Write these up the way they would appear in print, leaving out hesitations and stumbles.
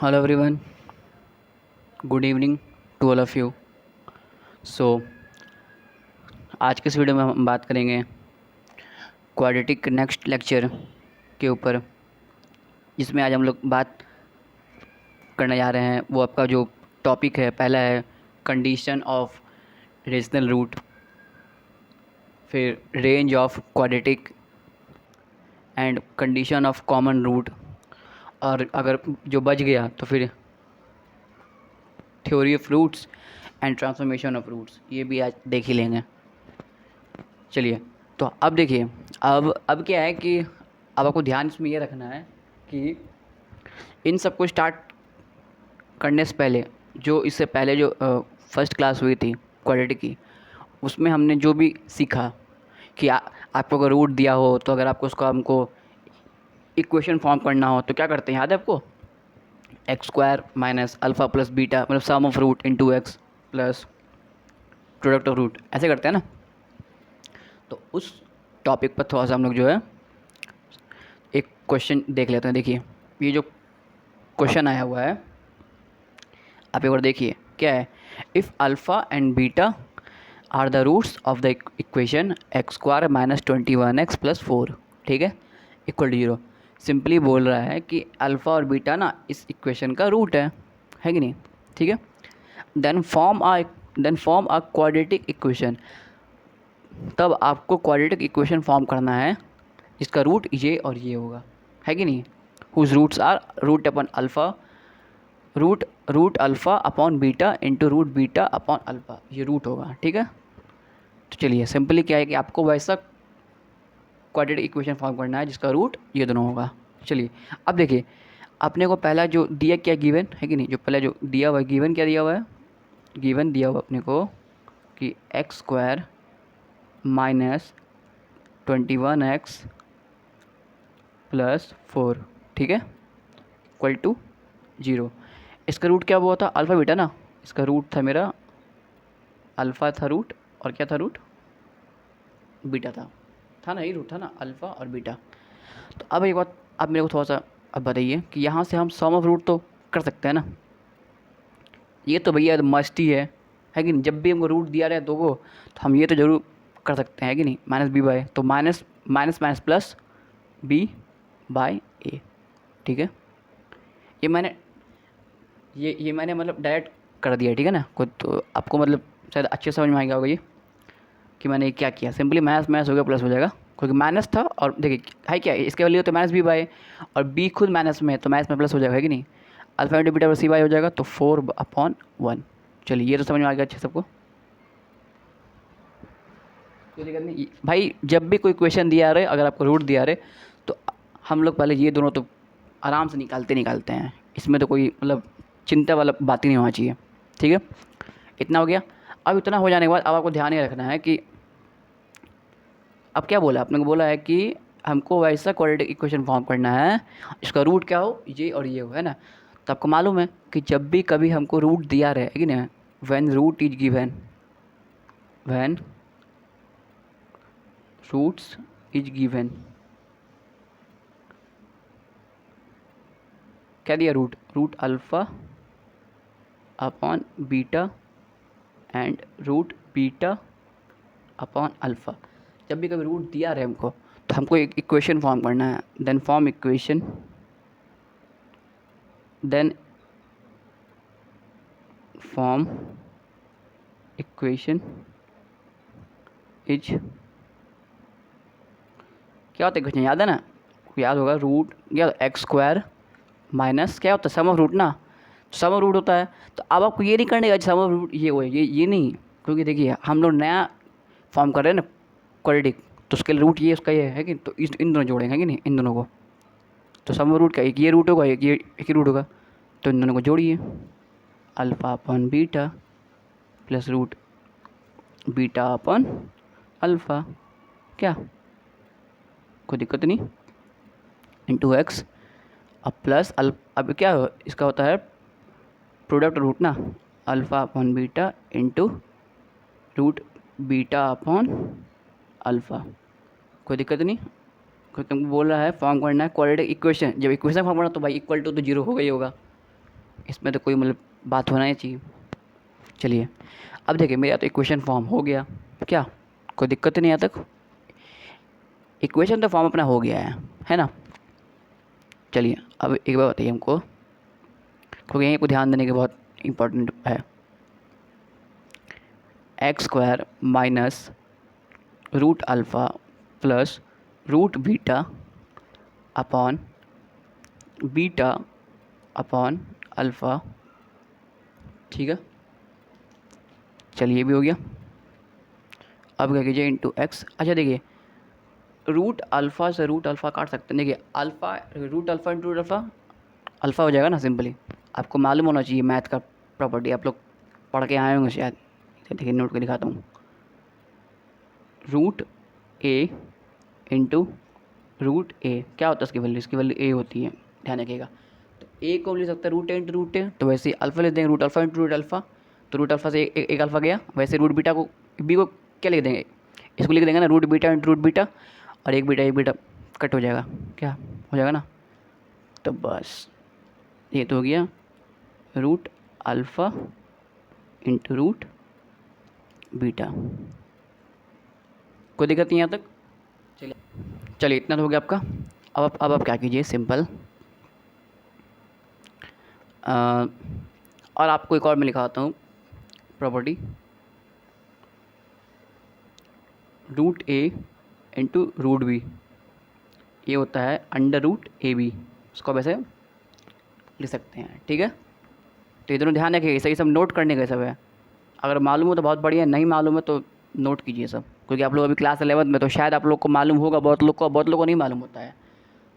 Hello everyone, good evening to all of you. So आज के इस वीडियो में हम बात करेंगे क्वाड्रेटिक नेक्स्ट लेक्चर के ऊपर, जिसमें आज हम लोग बात करने जा रहे हैं। वो आपका जो टॉपिक है, पहला है कंडीशन ऑफ रेशनल रूट, फिर range of quadratic and condition of common root, और अगर जो बच गया तो फिर theory of roots and transformation of roots, ये भी आज देख ही लेंगे। चलिए, तो अब देखिए, अब क्या है कि अब आपको ध्यान इसमें ये रखना है कि इन सब को स्टार्ट करने से पहले, जो इससे पहले जो फर्स्ट क्लास हुई थी क्वाड्रेटिक की, उसमें हमने जो भी सीखा कि आपको अगर रूट दिया हो तो अगर आपको उसका हमको इक्वेशन फॉर्म करना हो तो क्या करते हैं, याद है आपको? X square minus alpha plus beta, मतलब sum of root into x plus product of root, ऐसे करते हैं ना। तो उस टॉपिक पर थोड़ा सा हम लोग जो है एक क्वेश्चन देख लेते हैं। देखिए, ये जो क्वेश्चन आया हुआ है, आप एक बार देखिए क्या है। If alpha and beta are the roots of the equation x square minus 21x plus 4, ठीक है, इक्वल टू 0। सिंपली बोल रहा है कि अल्फ़ा और बीटा ना इस इक्वेशन का रूट है कि नहीं? ठीक है। Then form a quadratic equation. तब आपको क्वाड्रेटिक इक्वेशन फॉर्म करना है जिसका रूट ये और ये होगा, है कि नहीं? Whose roots are root upon alpha, root alpha upon beta into root beta upon alpha, ये रूट होगा, ठीक है। तो चलिए, सिंपली क्या है कि आपको वैसा क्वाड्रेटिक इक्वेशन फॉर्म करना है जिसका रूट ये दोनों होगा। चलिए, अब देखिए, अपने को पहला जो दिया क्या, गिवन है कि नहीं? जो पहला जो दिया हुआ है गिवन, क्या दिया हुआ है? गिवन दिया हुआ अपने को कि x square minus 21x plus 4, ठीक है, इक्वल टू 0। इसका रूट क्या हुआ था? अल्फ़ा बीटा ना। इसका रूट था मेरा अल्फ़ा था रूट, और क्या था रूट? बीटा था ना, यही रूट था ना, अल्फ़ा और बीटा। तो अब एक बात आप मेरे को थोड़ा सा अब बताइए कि यहाँ से हम सम ऑफ रूट तो कर सकते हैं ना। ये तो भैया मस्ट ही है कि नहीं? जब भी हमको रूट दिया रहे दो को, तो हम ये तो ज़रूर कर सकते हैं कि नहीं, माइनस बी बाय, तो minus minus minus plus b by a, ठीक है। ये मैंने ये मैंने मतलब डायरेक्ट कर दिया, ठीक है ना। कोई तो आपको मतलब शायद अच्छे समझ में आएगा होगा ये कि मैंने क्या किया। सिंपली माइनस माइनस हो गया प्लस हो जाएगा, क्योंकि माइनस था, और देखिए है क्या, इसके वैल्यू तो माइनस बी बाय, और बी खुद माइनस में है तो माइनस में प्लस हो जाएगा, है कि नहीं? अल्फा इंटू बीटा सी बाय हो जाएगा, तो 4/1। चलिए, ये तो समझ में आ गया अच्छे सबको, कोई दिक्कत नहीं भाई। जब भी कोई क्वेश्चन दिया रहे, अगर आपको रूट दिया रहे, तो हम लोग पहले ये दोनों तो आराम से निकालते हैं। इसमें तो कोई मतलब चिंता वाला बात ही नहीं होना चाहिए, ठीक है। इतना हो गया। अब इतना हो जाने के बाद अब आपको ध्यान ये रखना है कि अब क्या बोला आपने को, बोला है कि हमको वैसा क्वाड्रेटिक इक्वेशन फॉर्म करना है इसका रूट क्या हो, ये और ये हो, है ना। तो आपको मालूम है कि जब भी कभी हमको रूट दिया रहे, है कि नहीं, when root is given, when roots is given, क्या दिया? Root alpha upon beta and root beta upon alpha. जब भी कभी रूट दिया रहे हमको, तो हमको एक इक्वेशन फॉर्म करना है। Then form equation, then form equation is, क्या होता है क्वेश्चन, याद है ना? याद होगा, रूट या एक्स स्क्वायर माइनस क्या होता है, सम ऑफ रूट ना, सम ऑफ रूट होता है। तो अब आपको ये नहीं करने का सम ऑफ रूट ये हो, ये नहीं, क्योंकि देखिए हम लोग नया फॉर्म कर रहे हैं ना क्वाड्रेटिक, तो उसके लिए रूट ये उसका ये है कि, तो इन दोनों जोड़ेंगे कि नहीं, इन दोनों को। तो सम ऑफ रूट का एक ये रूट होगा, एक ही रूट होगा, तो इन दोनों को जोड़िए, alpha upon beta plus root beta upon alpha, क्या कोई दिक्कत नहीं, इंटू एक्स, अब प्लस अब क्या इसका होता है प्रोडक्ट रूट ना, alpha upon beta into root beta upon alpha, कोई दिक्कत नहीं। कोई तुमको बोल रहा है फॉर्म करना है क्वाड्रेटिक इक्वेशन, जब इक्वेशन फॉर्म करना तो भाई इक्वल टू तो 0 होगा ही होगा, इसमें तो कोई मतलब बात होना ही चाहिए। चलिए अब देखिए मेरा तो इक्वेशन फॉर्म हो गया, क्या कोई दिक्कत नहीं आता? इक्वेशन तो फॉर्म अपना हो गया है ना? चलिए अब एक बार बताइए हमको, क्योंकि यहीं को ध्यान देने के बहुत इम्पोर्टेंट है। X square minus root alpha plus root beta upon beta upon alpha, ठीक है। चलिए ये भी हो गया। अब क्या कीजिए इंटू एक्स। अच्छा देखिए रूट अल्फ़ा से रूट अल्फ़ा काट सकते हैं। देखिए alpha root alpha into root alpha, alpha हो जाएगा ना सिंपली। आपको मालूम होना चाहिए मैथ का प्रॉपर्टी, आप लोग पढ़ के आए होंगे शायद। देखिए नोट के दिखाता हूँ। रूट ए इंटू रूट ए क्या होता है इसकी वैल्यू? इसकी वैल्यू ए होती है, ध्यान रखिएगा। तो ए को ले सकता है root A into root A, तो वैसे ही अल्फ़ा ले देंगे root alpha into root alpha, तो रूट अल्फ़ा से एक अल्फ़ा गया। वैसे रूट बीटा को बी को क्या लिख देंगे? इसको लिख देंगे ना root beta into root beta, और एक बीटा कट हो जाएगा, क्या हो जाएगा ना? तो बस ये तो हो गया root alpha into root beta. कोई दिक्कत नहीं यहाँ तक? चलिए चलिए इतना तो हो गया आपका। अब आप क्या कीजिए सिंपल, और आपको एक और मैं लिखाता हूँ property, root A into root B, ये होता है अंडर रूट ए बी, उसको आप ऐसे लिख सकते हैं, ठीक है। तो ये दोनों ध्यान रखिए, सही सब नोट करने का सब है। अगर मालूम हो तो बहुत बढ़िया, नहीं मालूम है तो नोट कीजिए सब, क्योंकि आप लोग अभी क्लास 11th में, तो शायद आप लोग को मालूम होगा, बहुत लोग को नहीं मालूम होता है।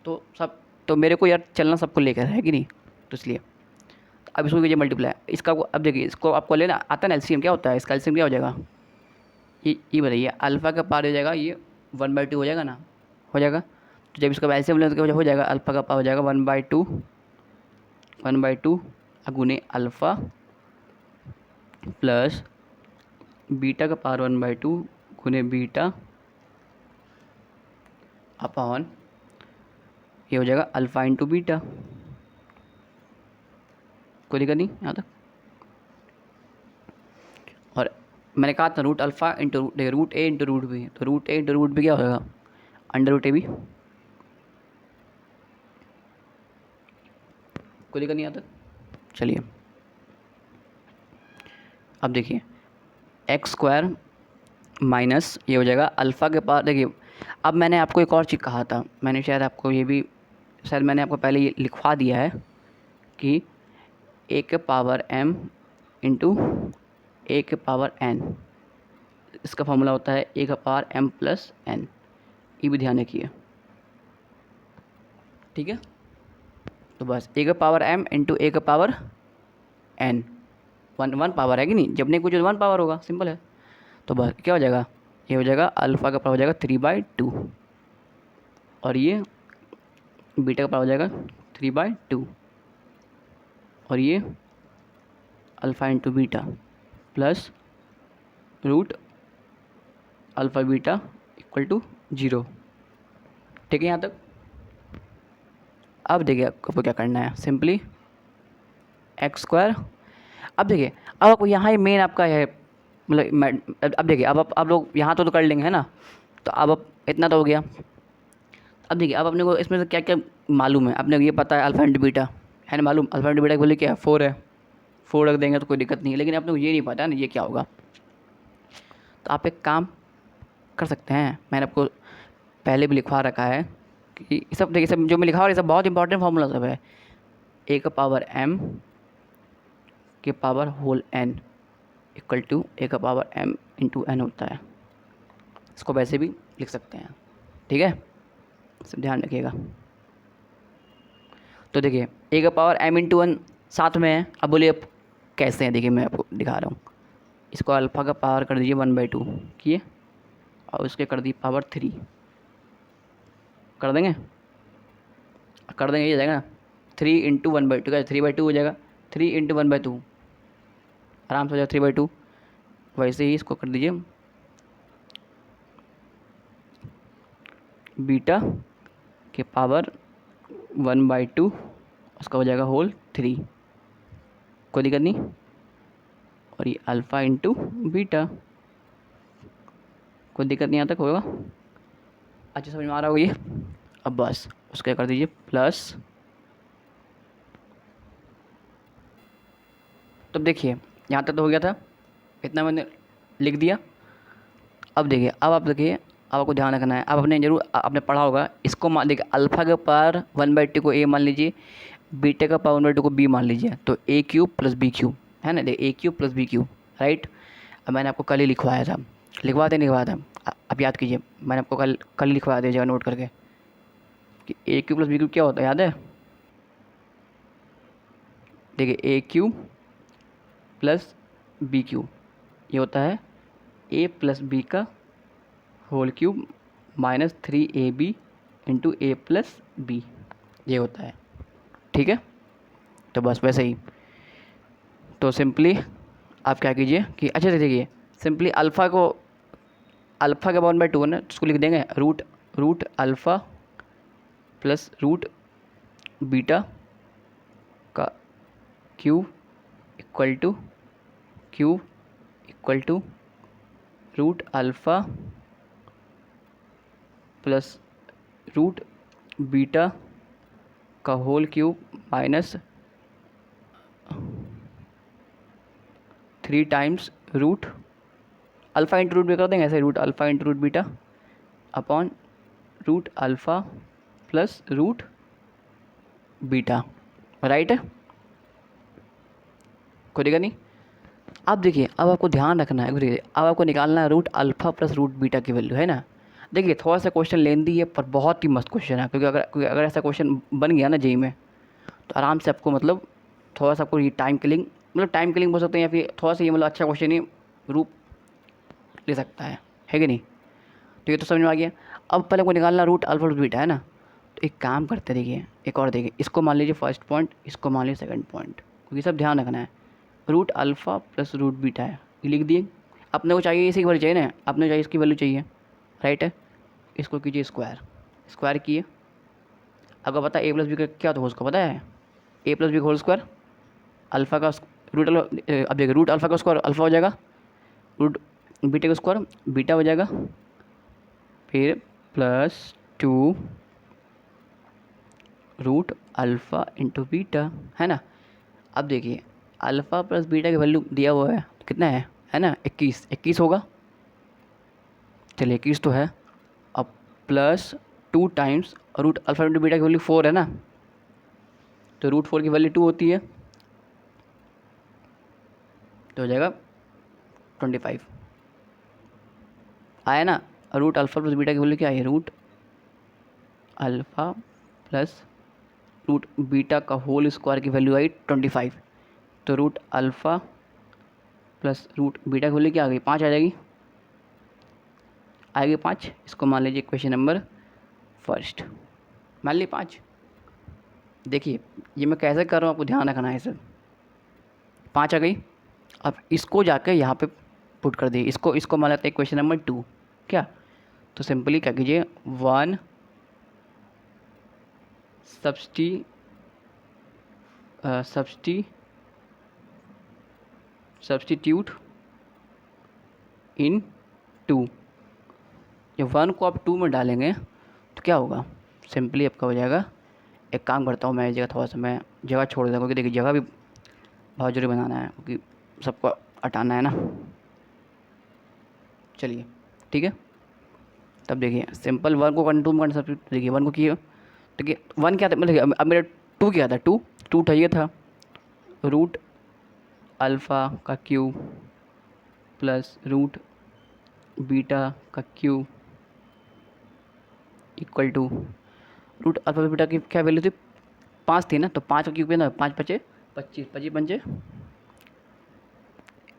तो सब तो मेरे को यार चलना सबको लेकर है कि नहीं, तो इसलिए अब इसको कीजिए मल्टीप्लाई इसका। अब देखिए इसको आपको लेना आता है ना, एलसीएम क्या होता है इसका? एलसीएम क्या हो जाएगा? ये बताइए, अल्फ़ा का पावर हो जाएगा ये 1/2 हो जाएगा ना, हो जाएगा। तो जब इसका एलसीएम लेंगे तो हो जाएगा अल्फ़ा का पावर हो जाएगा 1/2 गुने अल्फ़ा प्लस बीटा का पावर 1/2 गुने बीटा अपॉन ये हो जाएगा अल्फ़ा इंटू बीटा। कोई दिक्कत नहीं यहाँ तक? और मैंने कहा था root alpha into root A into root B, तो root A into root B क्या हो जाएगा? Under root A B. कोई दिक्कत नहीं यहाँ तक? चलिए अब देखिए एक्स स्क्वायर माइनस ये हो जाएगा अल्फ़ा के पास। देखिए अब मैंने आपको एक और चीज़ कहा था, मैंने शायद आपको ये भी शायद मैंने आपको पहले ये लिखवा दिया है कि ए के पावर m इंटू ए के पावर n, इसका फॉर्मूला होता है ए का पावर m प्लस n। ये भी ध्यान रखिए, ठीक है। तो बस ए का पावर m इंटू ए का पावर n, वन पावर है कि नहीं? जब नहीं कुछ 1 पावर होगा, सिंपल है। तो बस क्या हो जाएगा? ये हो जाएगा अल्फ़ा का पावर हो जाएगा 3/2, और ये बीटा का पावर हो जाएगा 3/2, और ये alpha into beta plus root alpha beta equal to 0, ठीक है यहाँ तक? अब देखिए आपको क्या करना है, सिंपली एक्स स्क्वायर। अब देखिए अब आपको यहाँ ही मेन आपका है, मतलब अब देखिए अब आप लोग यहाँ तो कर लेंगे है ना। तो अब आप इतना तो हो गया। अब देखिए अब अपने को इसमें से क्या क्या मालूम है, अपने को ये पता है अल्फ़ा इंटू बीटा है ना, मालूम अल्फ़ा इंटू बीटा की वैल्यू क्या है? 4 है। 4 रख देंगे तो कोई दिक्कत नहीं है, लेकिन अपने को ये नहीं पता ना ये क्या होगा। तो आप एक काम कर सकते हैं, मैंने आपको पहले भी लिखवा रखा है कि ये सब देखिए, सब जो मैं लिखा हुआ है ये सब बहुत इंपॉर्टेंट फार्मूला सब है। ए का पावर m के power whole n equal to a का पावर m इंटू n होता है। इसको वैसे भी लिख सकते हैं, ठीक है, सब ध्यान रखिएगा। तो देखिए ए का पावर m इंटू n साथ में है। अब बोलिए अब कैसे हैं, देखिए मैं आपको दिखा रहा हूँ। इसको अल्फ़ा का पावर कर दीजिए 1/2 किए, और उसके कर दी पावर 3 कर देंगे ये जाएगा 3 इंटू 1/2 का 3/2 हो जाएगा। 3 इंटू 1/2 आराम से हो जाएगा 3/2। वैसे ही इसको कर दीजिए बीटा के पावर 1/2, उसका हो जाएगा होल 3, कोई दिक्कत नहीं। और ये अल्फ़ा इंटू बीटा, कोई दिक्कत नहीं, यहाँ तक होगा। अच्छा समझ में आ रहा होगा ये। अब बस उसके कर दीजिए प्लस। तो देखिए यहाँ तक तो हो गया था, इतना मैंने लिख दिया। अब देखिए, अब आप देखिए, अब आपको ध्यान रखना है, अब आपने जरूर आपने पढ़ा होगा इसको। मान देखिए अल्फ़ा के पावर 1/2 को ए मान लीजिए, बीटा का पावर 1/2 को बी मान लीजिए, तो a cube plus b cube है ना, देखिए a cube plus b cube, right. अब मैंने आपको कल ही लिखवाया था, लिखवाते नहीं लिखवाया था, अब याद कीजिए, मैंने आपको कल कल लिखवा दिया, जगह नोट करके कि a cube plus b cube क्या होता है, याद है। देखिए a cube plus b cube ये होता है ए प्लस बी का whole cube minus 3ab into a plus b, ये होता है, ठीक है। तो बस वैसे ही, तो सिंपली आप क्या कीजिए कि अच्छे से देखिए, सिंपली अल्फ़ा को, अल्फ़ा के 1/2 है ना, उसको लिख देंगे root alpha plus root beta का cube equal to root alpha plus root beta का whole cube minus 3 times root alpha into root भी कर देंगे ऐसे, root alpha into root beta upon root alpha plus root beta, right है, कोई दिक्कत नहीं। अब देखिए, अब आपको ध्यान रखना है, देखिए अब आपको निकालना है root alpha plus root beta की वैल्यू, है ना। देखिए थोड़ा सा क्वेश्चन लेंदी है पर बहुत ही मस्त क्वेश्चन है, क्योंकि अगर ऐसा क्वेश्चन बन गया ना जेई में, तो आराम से आपको मतलब थोड़ा सा आपको ये टाइम किलिंग, मतलब टाइम किलिंग बोल सकते हैं, या फिर थोड़ा सा ये मतलब अच्छा क्वेश्चन ही रूप ले सकता है कि नहीं। तो ये तो समझ में आ गया। अब पहले को निकालना रूट अल्फ़ा प्लस बीटा, है ना। तो एक काम करते देखिए, एक और देखिए, इसको मान लीजिए फर्स्ट पॉइंट, इसको मान लीजिए सेकंड पॉइंट, क्योंकि सब ध्यान रखना है। Root alpha plus root beta है, ये लिख दिए। अपने को चाहिए इसी की वैल्यू चाहिए ना, अपने चाहिए इसकी वैल्यू चाहिए, राइट है। इसको कीजिए स्क्वायर, स्क्वायर किए। अगर पता है ए प्लस बी का क्या, तो उसको पता है ए प्लस बी का होल स्क्वायर, अल्फ़ा का रूट अब देखिए रूट अल्फ़ा का स्क्वायर अल्फ़ा हो जाएगा, रूट बीटा का स्क्वायर बीटा हो जाएगा, फिर plus 2 root alpha into beta, है ना। अब देखिए अल्फ़ा प्लस बीटा की वैल्यू दिया हुआ है, तो कितना है ना 21 होगा, चलिए 21 तो है। अब plus 2 times root alpha into beta की वैल्यू 4 है ना, तो रूट 4 की वैल्यू 2 होती है, तो हो जाएगा 25 आया ना। रूट अल्फ़ा प्लस बीटा की वैल्यू क्या है, root alpha plus root beta का होल स्क्वायर की वैल्यू आई 25, तो root alpha plus root beta की वैल्यू क्या आ गई, 5 आ जाएगी, आएगी 5। इसको मान लीजिए क्वेश्चन नंबर फर्स्ट, मान लीजिए 5। देखिए ये मैं कैसे कर रहा हूँ, आपको ध्यान रखना है सर। 5 आ गई, अब इसको जाकर यहाँ पे पुट कर दिए, इसको मान लेते हैं क्वेश्चन नंबर 2, क्या। तो सिंपली क्या कीजिए, 1 सब्सटीट्यूट इन 2, जब 1 को आप 2 में डालेंगे तो क्या होगा, सिंपली आपका हो जाएगा। एक काम करता हूँ मैं, इस जगह थोड़ा सा मैं जगह छोड़ देता हूँ, क्योंकि देखिए जगह भी बहुत जरूरी बनाना है, क्योंकि सबको हटाना है ना। चलिए ठीक है, तब देखिए सिंपल 1 को 2 में करना, देखिए 1 को किए, देखिए 1 क्या था, मतलब अब मेरा 2 क्या था, टू था, ये था रूट अल्फ़ा का क्यूब प्लस रूट बीटा का cube equal to root alpha beta की क्या वैल्यू थी, 5 थी ना, तो 5 का क्यूब है ना, 5 पचे 25, 25 पंचे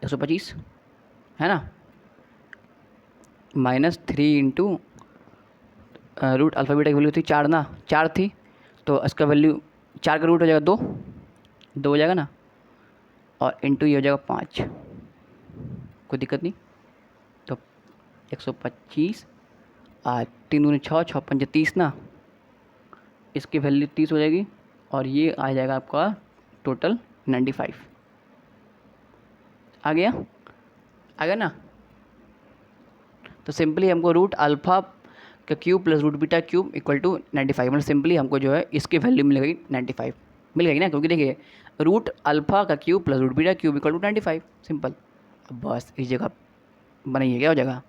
125, है ना, -3 इंटू रूट अल्फ़ा बीटा की वैल्यू थी 4 ना, 4 थी, तो इसका वैल्यू 4 का रूट हो जाएगा 2, 2 हो जाएगा ना, और इंटू ये हो जाएगा 5, कोई दिक्कत नहीं। तो 125 3 दूनी 6, 6 पंजे 30 ना, इसकी वैल्यू 30 हो जाएगी, और ये आ जाएगा आपका टोटल 95, आ गया ना। तो सिंपली हमको रूट अल्फ़ा का cube plus root beta cube equal to 95, मतलब सिंपली हमको जो है इसकी वैल्यू मिल गई 95, मिल गई ना, क्योंकि देखिए रूट अल्फ़ा का cube plus root beta cube equal to 95, simple. अब बस इस जगह बनाइए क्या हो जाएगा।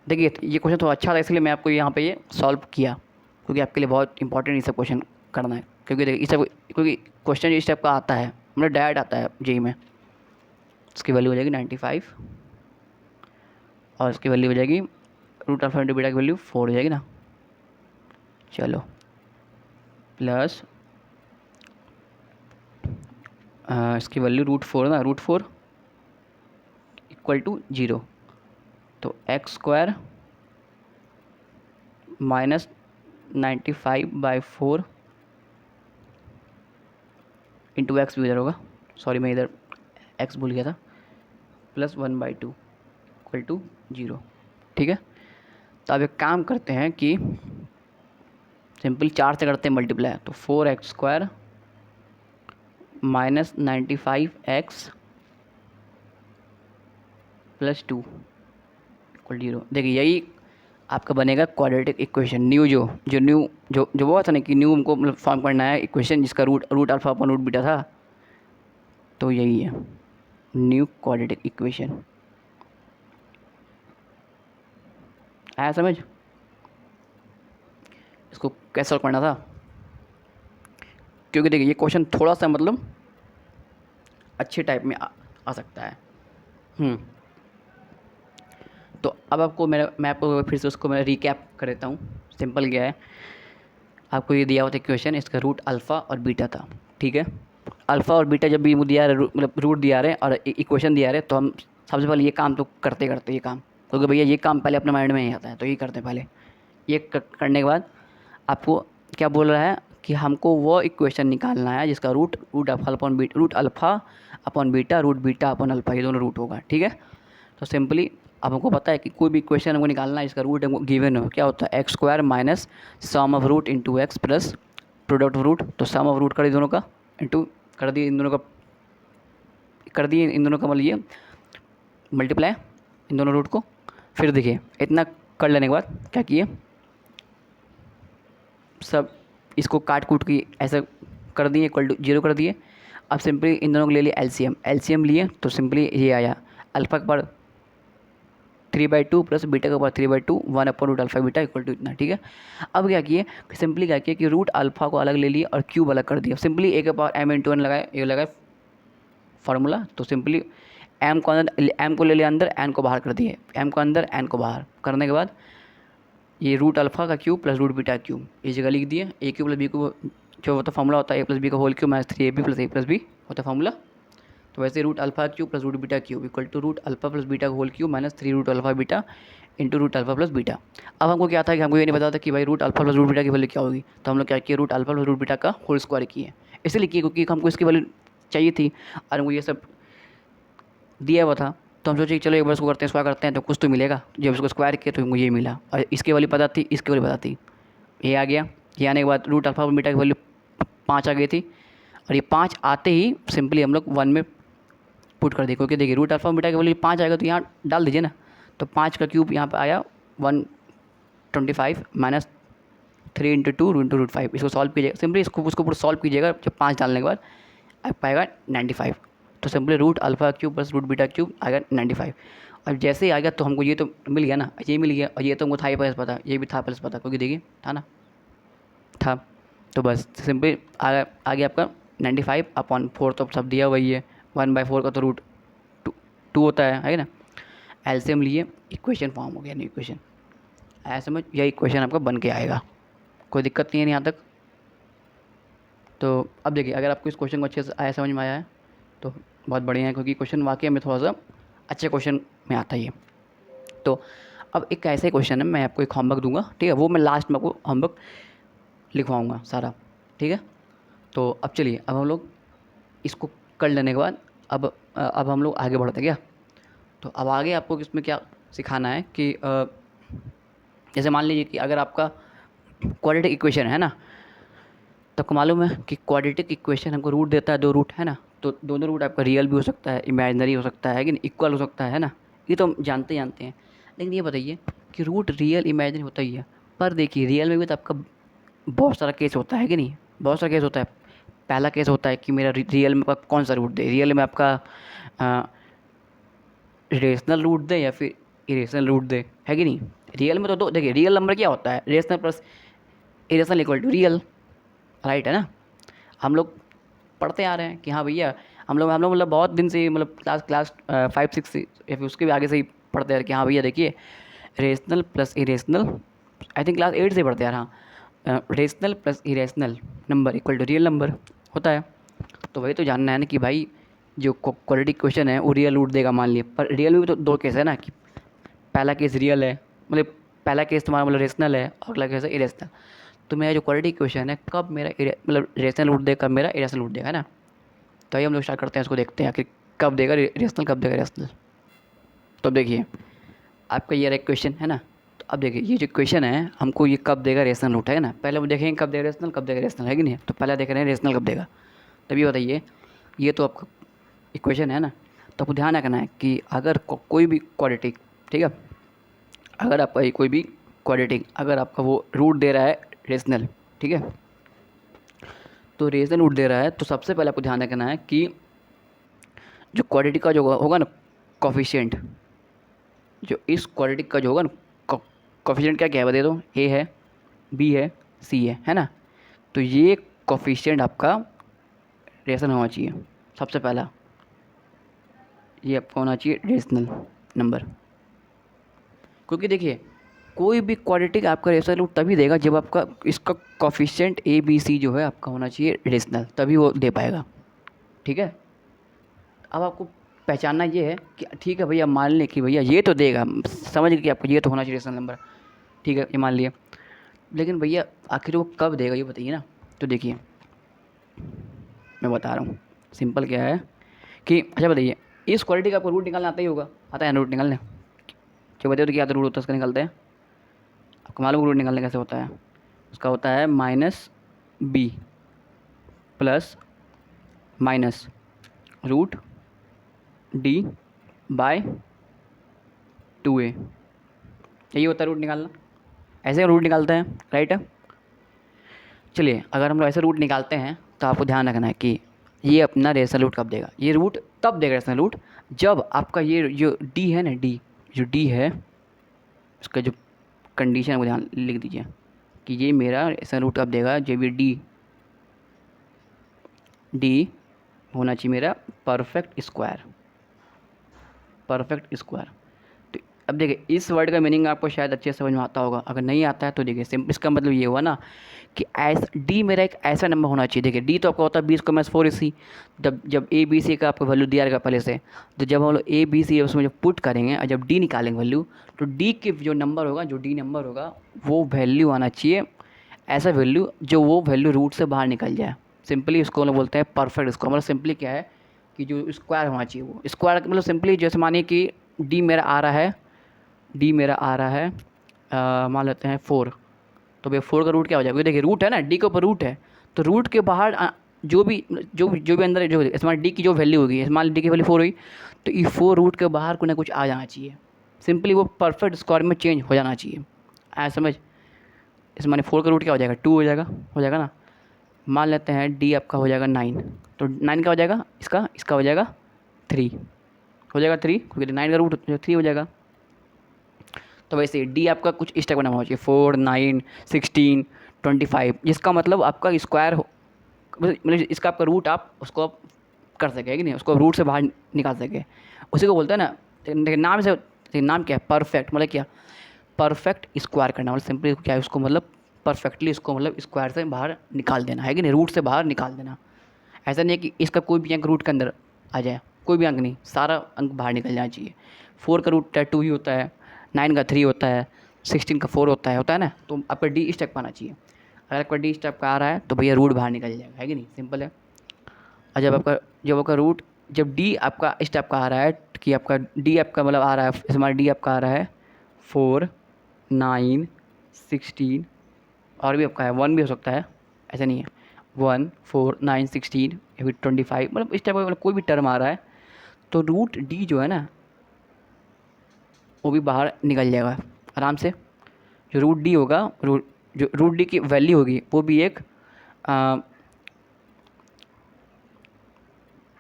देखिए ये क्वेश्चन थोड़ा अच्छा था इसलिए मैं आपको यहाँ पे ये सॉल्व किया, क्योंकि आपके लिए बहुत इंपॉर्टेंट ये सब क्वेश्चन करना है, क्योंकि देखिए इस सब, क्योंकि क्वेश्चन इस टाइप का आता है, मतलब डायरेक्ट आता है जेई में। इसकी वैल्यू हो जाएगी 95 और इसकी वैल्यू हो जाएगी रूट अल्फ़ा इंटू बीटा की वैल्यू 4 हो जाएगी ना। चलो प्लस इसकी वैल्यू रूट 4 ना, रूट 4 इक्वल टू 0, तो x square minus 95/4 into x भी इधर होगा, सॉरी मैं इधर एक्स भूल गया था, प्लस 1/2 इक्वल टू 0। ठीक है, तो अब एक काम करते हैं कि सिंपल 4 से करते हैं मल्टीप्लाई, तो 4x² minus 95x plus 2 equal 0। देखिए यही आपका बनेगा क्वाड्रेटिक इक्वेशन। न्यू जो वो था ना कि न्यू हमको मतलब फॉर्म करना है इक्वेशन जिसका root alpha upon root beta था, तो यही है न्यू क्वाड्रेटिक इक्वेशन। आया समझ इसको कैसे सॉल्व करना था, क्योंकि देखिए ये क्वेश्चन थोड़ा सा मतलब अच्छे टाइप में आ सकता है। तो अब आपको मैं आपको फिर से उसको मैं रिकैप कर देता हूँ। सिंपल क्या है, आपको ये दिया हुआ था क्वेश्चन, इसका रूट अल्फ़ा और बीटा था। ठीक है, अल्फ़ा और बीटा जब भी दिया रहे, मतलब रूट दिया रहे और इक्वेशन दिया रहे, तो हम सबसे पहले ये काम तो करते ये काम, क्योंकि भैया ये काम पहले अपने माइंड में ही आता है, तो ये करते हैं पहले। ये करने के बाद आपको क्या बोल रहा है कि हमको वो इक्वेशन निकालना है जिसका root alpha upon beta root beta upon alpha, ये दोनों रूट होगा। ठीक है, तो सिंपली अब हमको पता है कि कोई भी इक्वेशन हमको निकालना है इसका रूट हमको गिवन हो, क्या होता है x square minus sum of root into x plus product of root. तो सम ऑफ रूट कर दिए दोनों का, इंटू कर दिए इन दोनों का मतलब ये मल्टीप्लाई इन दोनों रूट को। फिर देखिए इतना कर लेने के बाद क्या किए, सब इसको काट कूट के ऐसा कर दिए, इक्वल टू 0 कर दिए। अब सिंपली इन दोनों को ले लिए एलसीएम लिए, तो सिंपली ये आया अल्फ़ा के पर 3/2 प्लस बीटा के ऊपर 3/2 1 upon root alpha beta equal to इतना। ठीक है, अब क्या किए, सिंपली क्या किया कि रूट अल्फ़ा को अलग ले लिए और क्यूब अलग कर दिया। सिंपली ए के पावर m इंटू एन लगाए, ये लगाए फार्मूला। तो सिंपली m को ले लिया अंदर, n को बाहर कर दिए, m को अंदर n को बाहर करने के बाद ये रूट अल्फ़ा का cube plus root beta cube इस जगह लिख दिए। ए क्यूब प्लस बी को जो होता फार्मूला होता है ए प्लस बी का whole cube minus 3ab plus A plus B होता फार्मूला। तो वैसे root alpha cube plus root beta cube equal to root alpha plus beta का whole cube minus 3 root alpha beta into root alpha plus beta. अब हमको क्या था कि हमको ये नहीं पता था कि भाई root alpha plus root beta की वैल्यू क्या होगी, तो हम लोग क्या किए root alpha plus root beta का होल स्क्वायर किए। इसलिए किए क्योंकि हमको इसकी वैल्यू चाहिए थी और हमको ये सब दिया हुआ था, तो हम सोचे कि चलो एक बार इसको करते हैं, स्क्वायर करते हैं तो कुछ तो मिलेगा। जब इसको स्क्वायर किया तो हमको ये मिला, और इसकी वैल्यू पता थी, इसकी वैल्यू पता थी, ये आ गया। ये आने के बाद रूट अल्फ़ा बीटा की वैल्यू 5 आ गई थी, और ये 5 आते ही सिंपली हम लोग 1 में पुट कर दी, क्योंकि देखिए रूट अल्फ़ा बीटा की वैल्यू 5 आएगा तो यहाँ डाल दीजिए ना। तो 5 का क्यूब यहाँ पे आया 125 माइनस 3 इंटू 2 इंटू रूट 5। इसको सॉल्व कीजिएगा, सिंपली उसको पूरा सॉल्व कीजिएगा। जब 5 डालने के बाद आप पाएगा 95। तो simply root alpha cube plus root beta cube आएगा 95। और जैसे ही आ गया तो हमको ये तो मिल गया ना, ये मिल गया, और ये तो हमको था ही प्लस पता, ये भी था प्लस पता, क्योंकि देखिए था ना, था। तो बस सिंपली आ गया आपका 95 अपॉन 4, तो सब दिया वही है। 1/4 का तो रूट 2 होता है ना। एलसीएम लिए, इक्वेशन फॉर्म हो गया, न्यू इक्वेशन आया समझ। यह इक्वेशन आपका बन के आएगा, कोई दिक्कत नहीं है यहाँ तक। तो अब देखिए अगर आपको इस क्वेश्चन को अच्छे से आया, समझ में आया है तो बहुत बढ़िया है, क्योंकि क्वेश्चन वाकई में थोड़ा सा अच्छे क्वेश्चन में आता है ये। तो अब एक ऐसे क्वेश्चन है, मैं आपको एक होमवर्क दूंगा, ठीक है, वो मैं लास्ट में आपको होमवर्क लिखवाऊंगा सारा, ठीक है। तो अब चलिए, अब हम लोग इसको कर लेने के बाद अब हम लोग आगे बढ़ते क्या। तो अब आगे आपको इसमें क्या सिखाना है कि जैसे मान लीजिए कि अगर आपका क्वाड्रेटिक इक्वेशन है ना, तो आपको मालूम है कि क्वाड्रेटिक इक्वेशन हमको रूट देता है, 2 रूट है ना। तो दोनों रूट आपका रियल भी हो सकता है, इमेजिनरी हो सकता है कि इक्वल हो सकता है ना, ये तो हम जानते हैं। लेकिन ये बताइए कि रूट रियल इमेजिनरी होता ही है, पर देखिए रियल में भी तो आपका बहुत सारा केस होता है कि नहीं, बहुत सारा केस होता है। पहला केस होता है कि मेरा रियल में आपका कौन सा रूट दे, रियल में आपका रेशनल रूट दे या फिर इरेशनल रूट दे, है कि नहीं। रियल में तो दो, देखिए रियल नंबर क्या होता है, rational plus irrational equal to real, right है ना। हम लोग पढ़ते आ रहे हैं कि हाँ भैया, हम लोग मतलब बहुत दिन से, मतलब क्लास 5 6 से या फिर उसके भी आगे से ही पढ़ते आ रहे कि हाँ भैया देखिए, rational plus irrational, I think class 8 से पढ़ते आ रहा, हाँ, rational plus irrational number equal to real number होता है। तो वही तो जानना है ना कि भाई जो क्वाड्रेटिक क्वेश्चन है वो रियल रूट देगा मान लिया, पर रियल में भी तो दो केस है ना, कि पहला केस रियल है, मतलब पहला केस तुम्हारा मतलब रेशनल है और अगला केस है इरेशनल। तो मेरा जो क्वाड्रेटिक क्वेश्चन है कब मेरा मतलब रेशनल रूट देगा, कब मेरा इरेशनल रूट देगा, है ना। तो आइए हम लोग स्टार्ट करते हैं, इसको देखते हैं कि कब देगा रेशनल, कब देगा रेशनल। तो अब देखिए आपका ये एक क्वेश्चन है ना, तो अब देखिए ये जो क्वेश्चन है हमको ये कब देगा रेशनल रूट है ना, पहले हम देखेंगे कब देगा रेशनल, कब देगा रेशनल, है कि नहीं। तो पहले देख रहे हैं रेशनल कब देगा। तभी बताइए, ये तो आपका इक्वेशन है ना, तो आपको ध्यान रखना है कि अगर कोई भी क्वाड्रेटिक, ठीक है, अगर आपका कोई भी क्वाड्रेटिक अगर आपका वो रूट दे रहा है रेशनल, ठीक है, तो रेशनल रूट दे रहा है, तो सबसे पहले आपको ध्यान रखना है कि जो क्वाड्रेटिक का जो होगा ना कॉफिशिएंट, जो इस क्वाड्रेटिक का जो होगा ना कॉफिशिएंट क्या क्या है बता दो, ए है, बी है, सी है ना। तो ये कॉफिशिएंट आपका रेशनल होना चाहिए सबसे पहला, ये आपका होना चाहिए रेशनल नंबर। क्योंकि देखिए कोई भी क्वाड्रेटिक आपका रेशनल रूट तभी देगा जब आपका इसका कॉफिशिएंट ए बी सी जो है आपका होना चाहिए रेशनल, तभी वो दे पाएगा, ठीक है। अब आपको पहचानना ये है कि ठीक है भैया, मान लें कि भैया ये तो देगा, समझ गए कि आपको ये तो होना चाहिए रेशनल नंबर, ठीक है, ये मान लिया। लेकिन भैया आखिर वो कब देगा ये बताइए ना। तो देखिए मैं बता रहा हूँ, सिंपल क्या है कि अच्छा बताइए, इस क्वालिटी का आपको रूट निकालना आता ही होगा, आता है रूट निकालने, जो बताइए तो क्या आता रूट होता है उसका निकालते हैं। आपको मालूम रूट निकालने कैसे होता है, उसका होता है minus B plus minus root D by 2a, यही होता है रूट निकालना, ऐसे रूट निकालते हैं, राइट है। चलिए अगर हम लोग ऐसे रूट निकालते हैं तो आपको ध्यान रखना है कि ये अपना रेशनल रूट कब देगा, ये रूट तब देगा रेशनल रूट जब आपका ये जो डी है ना, डी जो डी है उसका जो कंडीशन को ध्यान लिख दीजिए कि ये मेरा रेशनल रूट कब देगा जब ये डी डी होना चाहिए मेरा परफेक्ट स्क्वायर, परफेक्ट स्क्वायर। तो अब देखिए इस वर्ड का मीनिंग आपको शायद अच्छे से समझ में आता होगा, अगर नहीं आता है तो देखिए सिंपल इसका मतलब ये हुआ ना कि ऐसा डी मेरा एक ऐसा नंबर होना चाहिए। देखिए डी तो आपका होता है 20 - 4 AC, जब जब ए बी सी का आपको वैल्यू दिया रहेगा पहले से, तो जब हम लोग ए बी सी उसमें जब पुट करेंगे और जब डी निकालेंगे वैल्यू, तो डी के जो नंबर होगा, जो डी नंबर होगा वो वैल्यू आना चाहिए, ऐसा वैल्यू जो वो वैल्यू रूट से बाहर निकल जाए। सिंपली उसको हम लोग बोलते हैं परफेक्ट स्क्वायर। मतलब सिंपली क्या है कि जो स्क्वायर होना चाहिए, वो स्क्वायर मतलब सिंपली जैसे मानिए कि डी मेरा आ रहा है, डी मेरा आ रहा है मान लेते हैं 4, तो भैया 4 का रूट क्या हो जाएगा, देखिए रूट है ना, डी के ऊपर रूट है, तो रूट के बाहर जो भी अंदर जो मान डी की जो वैल्यू होगी, मान डी की वैल्यू 4 हुई, तो ये 4 रूट के बाहर कुछ ना कुछ आ जाना चाहिए, सिंपली वो परफेक्ट स्क्वायर में चेंज हो जाना चाहिए। आया समझ, इस माने 4 का रूट क्या हो जाएगा, 2 हो जाएगा ना। मान लेते हैं डी आपका हो जाएगा 9, तो 9 का हो जाएगा, इसका हो जाएगा 3, हो जाएगा 3, क्योंकि 9 का रूट 3 हो जाएगा। तो वैसे डी आपका कुछ इस टाइप का नंबर होना चाहिए, 4 9 16 25, जिसका मतलब आपका स्क्वायर हो, मतलब इसका आपका रूट आप उसको आप कर सके, है कि नहीं, उसको रूट से बाहर निकाल सके, उसी को बोलते हैं ना। देखिए नाम से, नाम क्या है, परफेक्ट, मतलब क्या, परफेक्ट स्क्वायर करना, मतलब सिंपली क्या है उसको, मतलब परफेक्टली इसको मतलब स्क्वायर से बाहर निकाल देना, है कि नहीं, रूट से बाहर निकाल देना। ऐसा नहीं है कि इसका कोई भी अंक रूट के अंदर आ जाए, कोई भी अंक नहीं, सारा अंक बाहर निकल जाना चाहिए। 4 का रूट 2 ही होता है, 9 का 3 होता है, 16 का 4 होता है ना। तो आपका डी इस टाइप का आना चाहिए, अगर आपका डी इस टाइप का आ रहा है तो भैया रूट बाहर निकल जाएगा, है कि नहीं, सिंपल है। और जब आपका रूट, जब डी आपका इस टाइप का आ रहा है कि आपका डी आपका मतलब आ रहा है, हमारा डी आपका आ रहा है 4 9 16, और भी आपका है 1 भी हो सकता है, ऐसा नहीं है, 1 4 9 16 या फिर 25, मतलब इस टाइप का मतलब कोई भी टर्म आ रहा है तो रूट डी जो है ना वो भी बाहर निकल जाएगा आराम से। जो रूट डी होगा, जो रूट डी की वैल्यू होगी वो भी एक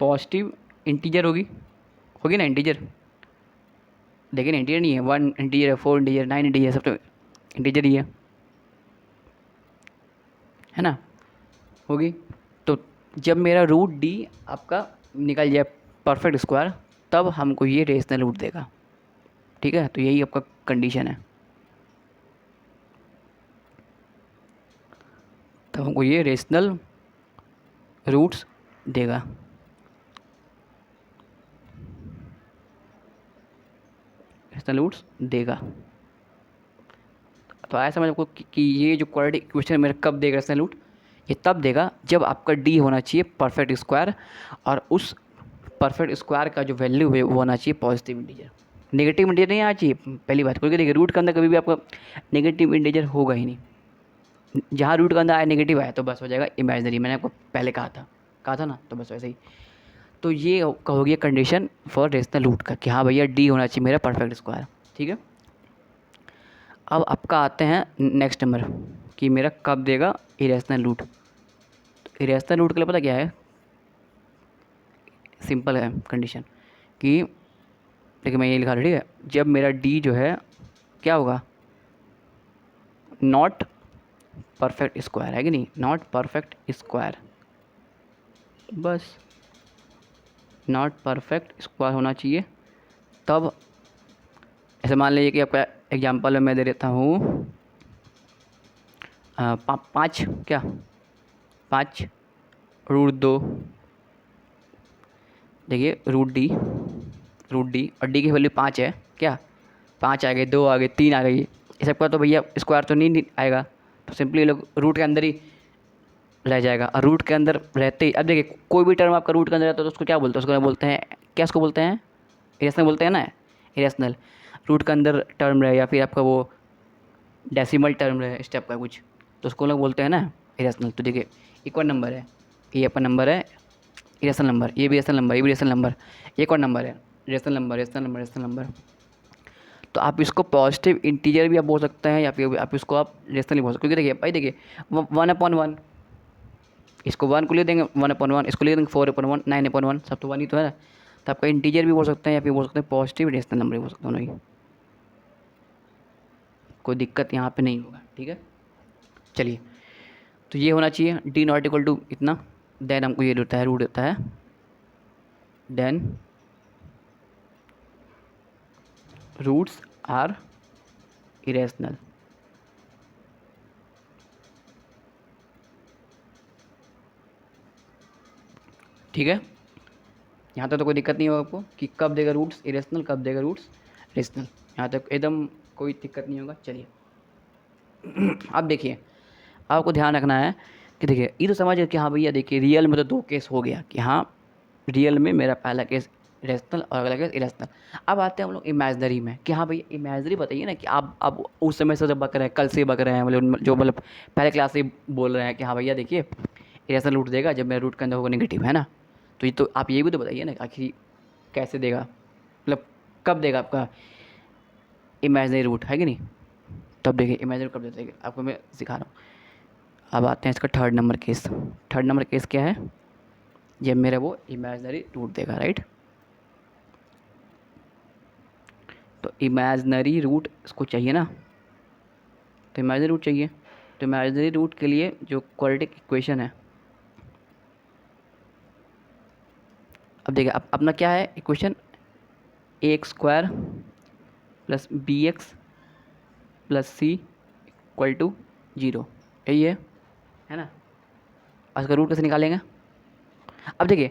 पॉजिटिव इंटीजर होगी ना इंटीजर। देखिए ना इंटीजर नहीं है, 1 इंटीजर है, 4 इंटीजर, 9 इंटीजर, सब तो इंटीजर ही है ना, होगी। तो जब मेरा रूट डी आपका निकल जाए परफेक्ट स्क्वायर तब हमको ये रेशनल रूट देगा। ठीक है, तो यही आपका कंडीशन है, तब हमको ये रेशनल रूट्स देगा। रेशनल रूट्स देगा। तो आया समझ आपको कि ये जो क्वाड्रेटिक इक्वेशन मेरा कब देगा रेशनल रूट, ये तब देगा जब आपका डी होना चाहिए परफेक्ट स्क्वायर, और उस परफेक्ट स्क्वायर का जो वैल्यू है वो होना चाहिए पॉजिटिव इंटीजर। नेगेटिव इंटीजर नहीं आना चाहिए पहली बात, क्योंकि देखिए रूट के अंदर कभी भी आपका नेगेटिव इंटीजर होगा ही नहीं। जहाँ रूट के अंदर आया नेगेटिव आया तो बस हो जाएगा इमेजनरी, मैंने आपको पहले कहा था ना, तो बस वैसे ही। तो ये हो गया कंडीशन फॉर रेशनल रूट का कि हाँ भैया डी होना चाहिए मेरा परफेक्ट स्क्वायर। ठीक है, अब आपका आते हैं नेक्स्ट नंबर कि मेरा कब देगा इरेशनल रूट। तो इरेशनल रूट के लिए पता क्या है, सिंपल है कंडीशन कि देखिए मैं ये लिखा रहा, ठीक है, जब मेरा डी जो है क्या होगा, नॉट परफेक्ट स्क्वायर है कि नहीं, नॉट परफेक्ट स्क्वायर, बस नॉट परफेक्ट स्क्वायर होना चाहिए। तब ऐसे मान लीजिए कि आपका एग्जांपल में मैं दे देता हूँ 5 क्या 5 रूट 2, देखिए रूट डी और डी की वैल्यू 5 है, क्या 5 आ गई, 2 आ गई, 3 आ गई, ये सबका तो भैया स्क्वायर तो नहीं आएगा, तो सिंपली लोग रूट के अंदर ही रह जाएगा। और रूट के अंदर रहते ही अब देखिए कोई भी टर्म आपका रूट के अंदर रहता है तो उसको क्या बोलते हैं, उसको बोलते हैं क्या, उसको बोलते हैं इरेशनल बोलते हैं ना, इरेशनल। रूट के अंदर टर्म रहे या फिर आपका वो डेसिमल टर्म रहे इस टाइप का कुछ, तो उसको लोग बोलते हैं ना इरेशनल। तो देखिए इक्वल नंबर है, ये अपन नंबर है इरेशनल नंबर, ये भी रेशनल नंबर, ये भी रेशनल नंबर, एक और नंबर है rational number, rational number, rational number. तो आप इसको पॉजिटिव इंटीजर भी आप बोल सकते हैं या फिर आप इसको आप रेशनल भी बोल सकते हैं, क्योंकि देखिए भाई देखिए 1/1, इसको 1 को ले देंगे 1/1, इसको ले देंगे 4/1, 9/1, सब तो 1 ही तो है ना। तो आपका इंटीजर भी बोल सकते हैं या फिर बोल सकते हैं पॉजिटिव रेशनल नंबर भी बोल सकते हैं दोनों ही, कोई दिक्कत यहाँ पे नहीं होगा। ठीक है, चलिए तो ये होना चाहिए डी नॉट इक्वल टू इतना, देन हमको ये देता है रूट देता है, देन रूट्स आर इरेशनल। ठीक है, यहाँ तक तो कोई दिक्कत नहीं होगा आपको कि कब देगा रूट्स इरेशनल, कब देगा रूट्स रेशनल, यहाँ तक एकदम कोई दिक्कत नहीं होगा। चलिए अब देखिए आपको ध्यान रखना है कि देखिए ये तो समझ कि हाँ भैया देखिए रियल में तो 2 केस हो गया कि हाँ रियल में मेरा पहला केस रेशनल और अगला केस इरेशनल। अब आते हैं हम लोग इमेजनरी में कि हाँ भैया इमेजनरी बताइए ना कि आप उस समय से जब बक रहे हैं, कल से बक रहे हैं, मतलब जो मतलब पहले क्लास से बोल रहे हैं कि हाँ भैया देखिए इरेशनल रूट देगा जब मेरा रूट के अंदर होगा नेगेटिव, है ना। तो ये तो आप ये भी तो बताइए ना आखिर कैसे देगा, मतलब कब देगा आपका इमेजनरी रूट, है कि नहीं। तब देखिए इमेजनरी कब देगा आपको मैं सिखा रहा हूँ। अब आते हैं इसका third number case. Third number case क्या है, जब मेरा वो इमेजनरी रूट देगा, राइट। तो इमेजनरी रूट इसको चाहिए ना, तो इमेजनरी रूट चाहिए। तो इमेजनरी रूट के लिए जो क्वाड्रेटिक इक्वेशन है, अब देखिए अब अपना क्या है equation, a² plus bx plus c equal to 0, यही है ना। और इसका रूट कैसे निकालेंगे, अब देखिए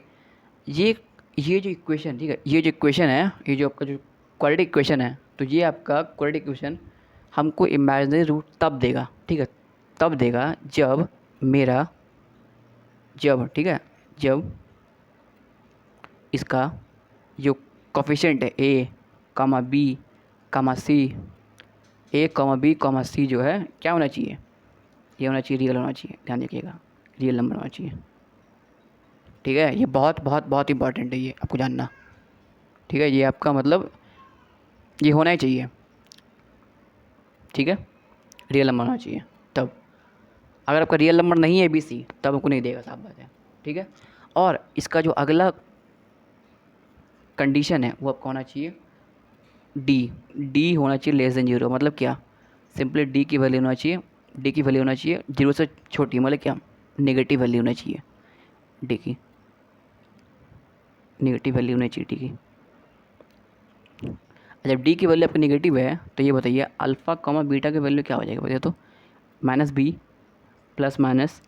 ये जो इक्वेशन, ठीक है, ये जो इक्वेशन है, ये जो आपका जो क्वाड्रेटिक इक्वेशन है, तो ये आपका क्वाड्रेटिक इक्वेशन हमको इमेजिनरी रूट तब देगा, ठीक है, तब देगा जब मेरा ठीक है, जब इसका जो कोफिशिएंट है a comma b comma c, a comma b comma c जो है क्या होना चाहिए, ये होना चाहिए रियल होना चाहिए, ध्यान रखिएगा रियल नंबर होना चाहिए। ठीक है, ये बहुत बहुत बहुत इंपॉर्टेंट है, ये आपको जानना। ठीक है, ये आपका मतलब ये होना ही चाहिए। ठीक है, रियल नंबर होना चाहिए तब। अगर आपका रियल नंबर नहीं है ABC तब आपको नहीं देगा, साफ बात है। ठीक है, और इसका जो अगला कंडीशन है वो आपका होना चाहिए डी होना चाहिए लेस देन 0। मतलब क्या, सिंपली डी की वैल्यू होना चाहिए, डी की वैल्यू होना चाहिए 0 से छोटी, मतलब क्या, नेगेटिव वैल्यू होना चाहिए डी की, नेगेटिव वैल्यू होनी चाहिए डी की। जब डी की वैल्यू आपकी नेगेटिव है तो ये बताइए अल्फ़ा कॉमा बीटा की वैल्यू क्या हो जाएगा, बताइए तो। -b plus minus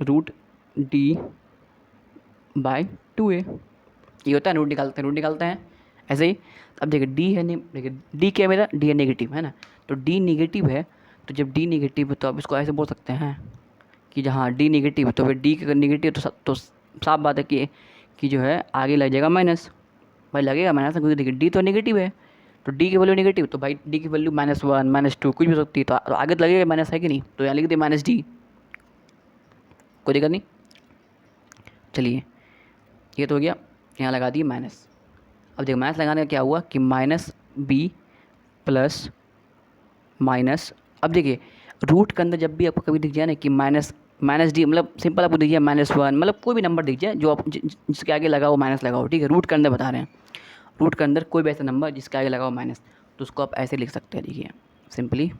root D by 2a, ये होता है, रूट निकालते हैं ऐसे ही। अब देखिए डी है, नहीं देखिए डी क्या है मेरा, डी है नेगेटिव, है ना। तो डी नेगेटिव है, तो जब डी नेगेटिव है तो आप इसको ऐसे बोल सकते हैं कि जहाँ डी नेगेटिव है तो फिर डी का नेगेटिव तो साफ बात है कि जो है आगे लग जाएगा माइनस। भाई लगेगा माइनस, क्योंकि देखिए डी तो नेगेटिव है, तो डी की वैल्यू नेगेटिव, तो भाई डी की वैल्यू -1 -2 कुछ भी हो सकती है, तो आगे तो लगेगा माइनस, है कि नहीं। तो यहाँ लिख दे -d, कोई दिक्कत नहीं। चलिए ये तो हो गया, यहाँ लगा दिए माइनस। अब देखो माइनस लगाने का क्या हुआ कि -b प्लस माइनस, अब देखिए रूट के अंदर जब भी आपको कभी दिख जाए ना कि -d, मतलब सिंपल आपको दिख जाए -1, मतलब कोई भी नंबर दिख जाए जो आप जिसके आगे लगा वो माइनस लगाओ। ठीक है, रूट के अंदर बता रहे हैं, रूट के अंदर कोई भी ऐसा नंबर जिसके आगे लगाओ माइनस, तो उसको आप ऐसे लिख सकते हैं। देखिए सिंपली,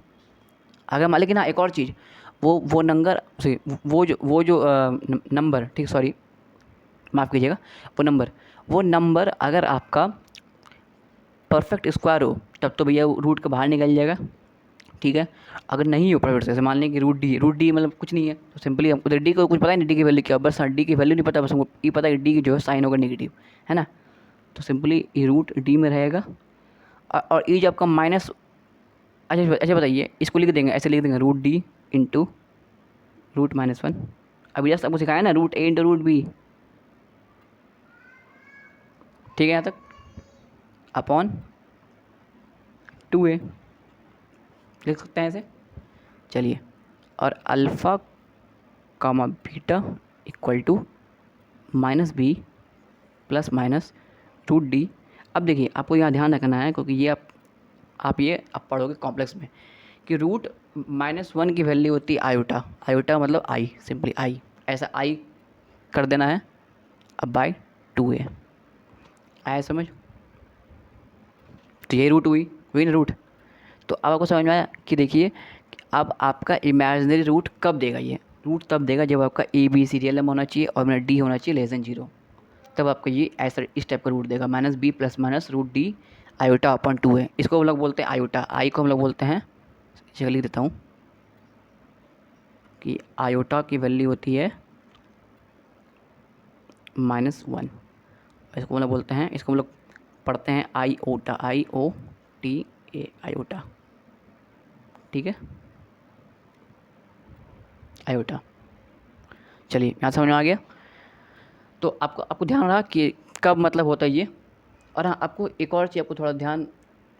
अगर मान, लेकिन हाँ एक और चीज़, वो नंबर से वो जो नंबर, ठीक, सॉरी माफ़ कीजिएगा, वो नंबर अगर आपका परफेक्ट स्क्वायर हो तब तो भैया रूट के बाहर निकल जाएगा। ठीक है, अगर नहीं हो परफेक्ट, जैसे मान लें कि रूट डी मतलब कुछ नहीं है, तो सिंपली हमको डी को कुछ पता ही नहीं, डी की वैल्यू क्या, बस हाँ डी की वैल्यू नहीं पता, बस हमको ये पता है कि डी की जो है साइन होगा नेगेटिव, है ना। तो सिंपली ये रूट डी में रहेगा, और ये जो आपका माइनस, अच्छा बताइए, इसको लिख देंगे, ऐसे लिख देंगे रूट डी इंटू रूट -1। अभी जस्ट आपको सिखाया ना, root A into root B, ठीक है, यहाँ तक, अपॉन 2a लिख सकते हैं ऐसे। चलिए, और alpha comma beta equal to -b plus minus root D. अब देखिए आपको यहाँ ध्यान रखना है, क्योंकि ये आप पढ़ोगे कॉम्प्लेक्स में कि रूट -1 की वैल्यू होती है आयोटा, आयोटा मतलब आई, सिंपली आई, ऐसा आई कर देना है। अब बाय 2a आया समझ, तो ये रूट हुई ना रूट। तो अब आपको समझ में आया कि देखिए अब आपका इमेजिनरी रूट कब देगा, ये रूट तब देगा जब आपका ABC रियल नंबर होना चाहिए और मेरा डी होना चाहिए लेस देन 0, तब आपका ये ऐसा इस टाइप का रूट देगा, -b plus minus root D iota upon 2 है। इसको हम लोग बोलते हैं आयोटा, आई को हम लोग बोलते हैं, चलिए लिख देता हूँ कि आयोटा की वैल्यू होती है -1, इसको हम लोग बोलते हैं, इसको हम लोग पढ़ते हैं आईओटा, IOTA, आयोटा। ठीक है, आयोटा। चलिए यहाँ समझ में आ गया। तो आपको आपको ध्यान रहा कि कब मतलब होता है ये। और हाँ, आपको एक और चीज़ आपको थोड़ा ध्यान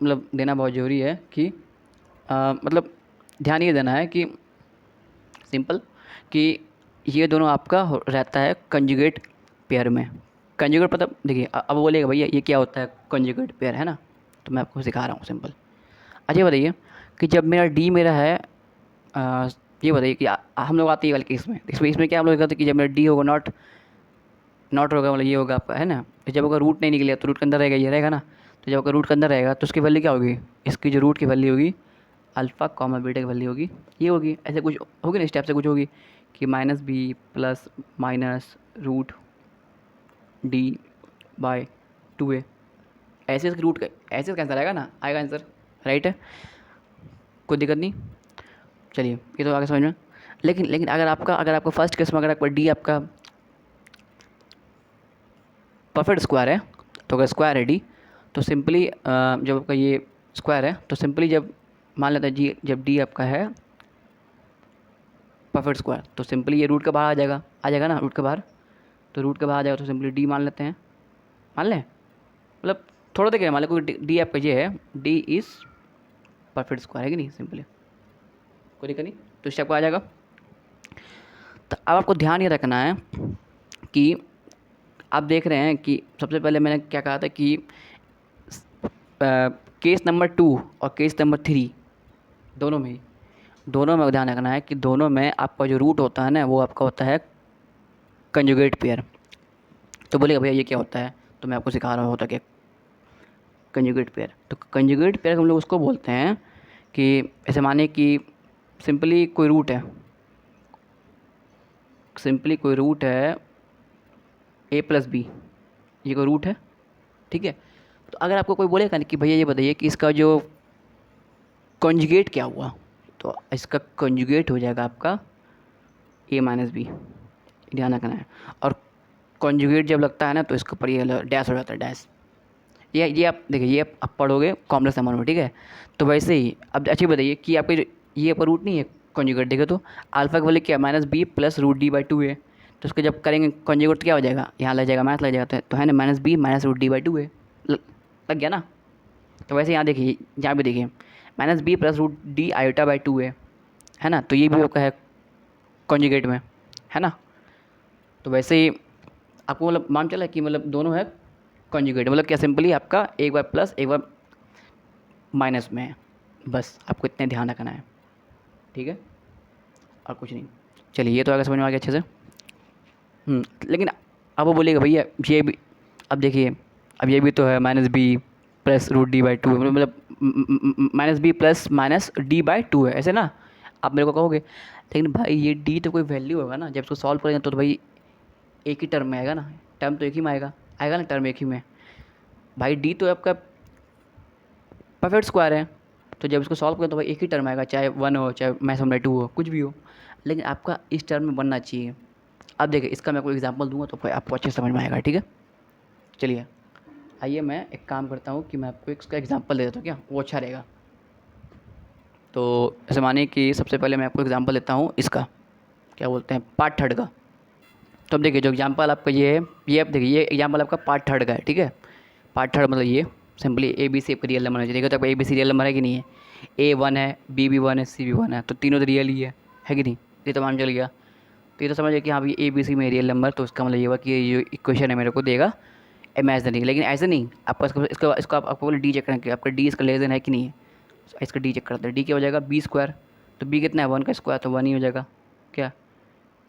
मतलब देना बहुत ज़रूरी है कि मतलब ध्यान ये देना है कि सिंपल कि ये दोनों आपका रहता है कंजुगेट पेयर में। कंजुगेट मतलब देखिए अब बोलेगा भैया ये क्या होता है कंजुगेट पेयर, है ना, तो मैं आपको सिखा रहा हूँ सिंपल। अच्छा बताइए कि जब मेरा डी मेरा है, ये बताइए कि हम लोग आते हैं वाले केस में, इसमें क्या हम लोग कहते हैं कि जब मेरा डी होगा नॉट होगा, मतलब ये होगा आपका, है ना। तो जब अगर रूट नहीं निकलेगा तो रूट के अंदर रहेगा, ये रहेगा ना। तो जब अगर रूट के अंदर रहेगा तो उसकी वैल्यू क्या होगी, इसकी जो रूट की वैल्यू होगी अल्फ़ा कॉमा बीटा की वैल्यू होगी, ये होगी, ऐसे कुछ होगी ना, इस टाइप से कुछ होगी कि -b plus minus root D by 2a, ऐसे इसके रूट का ऐसे इसका आंसर आएगा ना, आएगा आंसर, राइट है, कोई दिक्कत नहीं। चलिए ये तो आगे समझ में। लेकिन अगर आपका फर्स्ट केस में अगर आपका डी आपका परफेक्ट स्क्वायर है, तो अगर स्क्वायर है डी, तो सिंपली जब आपका ये स्क्वायर है तो सिंपली जब मान लेते हैं जी, जब डी आपका है परफेक्ट स्क्वायर तो सिंपली ये रूट के बाहर आ जाएगा ना, रूट के बाहर, तो रूट के बाहर आ जाएगा तो सिंपली डी मान लेते हैं, मान लें, मतलब थोड़ा देखें मान लें कोई डी आपका ये है, डी इज़ परफेक्ट स्क्वायर है कि नहीं, सिंपली कोई दिक्कत नहीं, तो इस टाइप को आ जाएगा। तो अब आपको ध्यान ये रखना है कि आप देख रहे हैं कि सबसे पहले मैंने क्या कहा था कि केस नंबर 2 और केस नंबर 3 दोनों में ध्यान रखना है कि दोनों में आपका जो रूट होता है ना वो आपका होता है कंजुगेट पेयर। तो बोलेगा भैया ये क्या होता है, तो मैं आपको सिखा रहा हूँ होता क्या कंजुगेट पेयर। तो कंजुगेट पेयर हम लोग उसको बोलते हैं कि ऐसे माने कि सिंपली कोई रूट है, ए प्लस बी, ये कोई रूट है, ठीक है। तो अगर आपको कोई बोलेगा ना कि भैया ये बताइए कि इसका जो कॉन्जुगेट क्या हुआ, तो इसका कॉन्जुगेट हो जाएगा आपका ए माइनस बी, ध्यान रखना है। और कॉन्जुगेट जब लगता है ना तो इसके ऊपर ये डैश हो जाता है, डैश। ये आप देखिए, ये आप पढ़ोगे कॉम्प्लेक्स नंबर में, ठीक है। तो वैसे ही अब अच्छी बताइए कि आपके ये आपका रूट नहीं है कॉन्जुगेट, देखो तो अल्फा के बोले क्या minus B plus root D by 2 है। तो उसको जब करेंगे कॉन्जुगेट तो क्या हो जाएगा, यहाँ लग जाएगा माइनस लग जाएगा, तो है ना minus B minus root D by 2 है, लग गया ना। तो वैसे यहाँ देखिए, यहाँ भी देखिए minus B plus root D iota by 2 है ना। तो ये भी आपका है कॉन्जुगेट में, है ना। तो वैसे ही आपको मतलब मान चला कि मतलब दोनों है कॉन्जुगेट, मतलब क्या सिंपली आपका एक बार प्लस एक बार माइनस में है, बस आपको इतने ध्यान रखना है, ठीक है, और कुछ नहीं। चलिए ये तो आगे समझ में आ गया अच्छे से। लेकिन अब वो बोलेगा भैया ये भी, अब देखिए अब ये भी तो है minus B plus root D by 2, मतलब minus B plus minus d by 2 है, ऐसे ना आप मेरे को कहोगे। लेकिन भाई ये डी तो कोई वैल्यू होगा ना, जब इसको सॉल्व करेंगे तो भाई एक ही टर्म में आएगा ना, टर्म तो एक ही में आएगा ना, टर्म एक ही में। भाई डी तो आपका परफेक्ट स्क्वायर है, तो जब इसको सॉल्व करें तो भाई एक ही टर्म आएगा, चाहे 1 हो चाहे माइनस 1/2 हो, कुछ भी हो, लेकिन आपका इस टर्म में बनना चाहिए। अब देखिए इसका मैं कोई एग्जांपल दूंगा तो फिर आपको अच्छे समझ में आएगा, ठीक है। चलिए आइए मैं एक काम करता हूँ कि मैं आपको इसका एग्जांपल दे देता हूँ, क्या वो अच्छा रहेगा। तो ऐसे मानिए कि सबसे पहले मैं आपको एग्जांपल देता हूँ इसका, क्या बोलते हैं, पार्ट थर्ड का। तो अब देखिए जो एग्जांपल आपका ये है, ये आप देखिए ये एग्जांपल आपका पार्ट थर्ड का है, ठीक है। पार्ट थर्ड मतलब ये सिंपली ए बी सी आपका रियल नंबर है, देखो तो आपका a b c real number है कि नहीं है, ए 1 है, बी भी 1 है, सी भी 1 है, तो तीनों तो रियल ही है कि नहीं, ये तो मान चल गया। तो ये तो समझ गया कि हाँ भाई ए बी सी में रियल नंबर, तो इसका मतलब ये हुआ कि ये जो इक्वेशन है मेरे को देगा इमेजिनरी। लेकिन ऐसे नहीं, आपका इसको आपको बोले डी चेक करना कि आपका डी इसका लेस देन है कि नहीं है, इसका डी चेक करते हैं। डी क्या हो जाएगा बी स्क्वायर, तो बी कितना है 1 का स्क्वायर, तो 1 ही हो जाएगा, क्या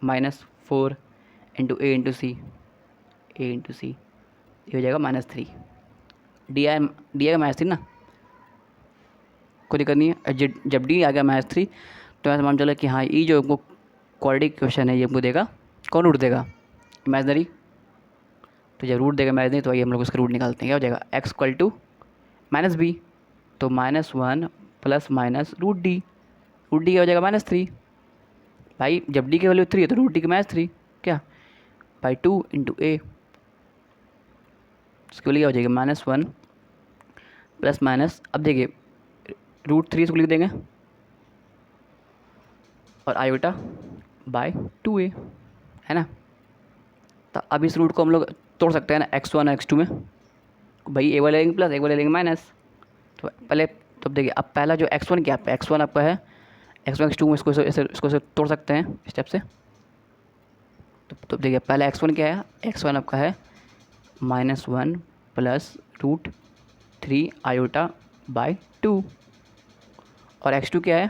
-4 इंटू ए इंटू सी, ये हो जाएगा -3। डी आएगा -3 ना, कोई दिक्कत नहीं है। जब डी आ गया -3 तो ऐसा मान चलो कि हाँ ये जो हमको क्वाड्रेटिक क्वेश्चन है ये हमको देगा, कौन रूट देगा, इमेजिनरी। तो जब रूट देगा इमेजिनरी तो आइए हम लोग उसका रूट निकालते हैं, क्या हो जाएगा x equal to minus b, तो -1 प्लस माइनस रूट डी क्या हो जाएगा -3। भाई जब डी की वैल्यू 3 है तो रूट डी की -3 क्या बाई 2 इंटू ए, इसके लिए क्या हो जाएगा -1 प्लस माइनस, अब देखिए √3 इसको लिख देंगे और आयोटा बाय 2a, है ना। तो अब इस रूट को हम लोग तोड़ सकते हैं ना x1 और x2 में, भाई ए वाले लेंगे प्लस एक वाले लेंगे माइनस। तो पहले तो अब देखिए अब पहला जो x1 क्या है, x1 आपका है x1 x2 में इसको तोड़ सकते हैं स्टेप से। तो देखिए पहला x1 क्या है, x1 आपका है -1 प्लस √3 आयोटा बाय 2, और x2 क्या है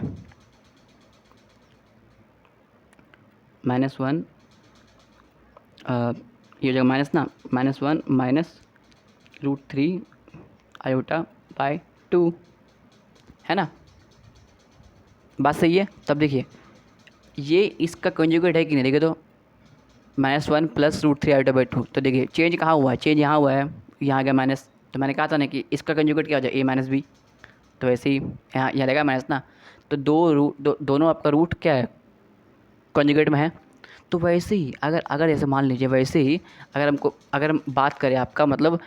-1, ये हो जाएगा माइनस ना, -1 माइनस √3 आयोटा बाय 2, है ना। बात सही है। तब देखिए ये इसका कंजुगेट है कि नहीं, देखिए तो -1 प्लस √3 आयोटा बाई 2, तो देखिए चेंज कहाँ हुआ है, चेंज यहाँ हुआ है, यहाँ आ गया माइनस। तो मैंने कहा था ना कि इसका कंजुगेट क्या हो जाए ए माइनस बी, तो वैसे ही यहाँ रहेगा माइनस ना। तो दोनों आपका रूट क्या है कंजुगेट में है। तो वैसे ही अगर ऐसे मान लीजिए, वैसे ही अगर हम बात करें आपका मतलब,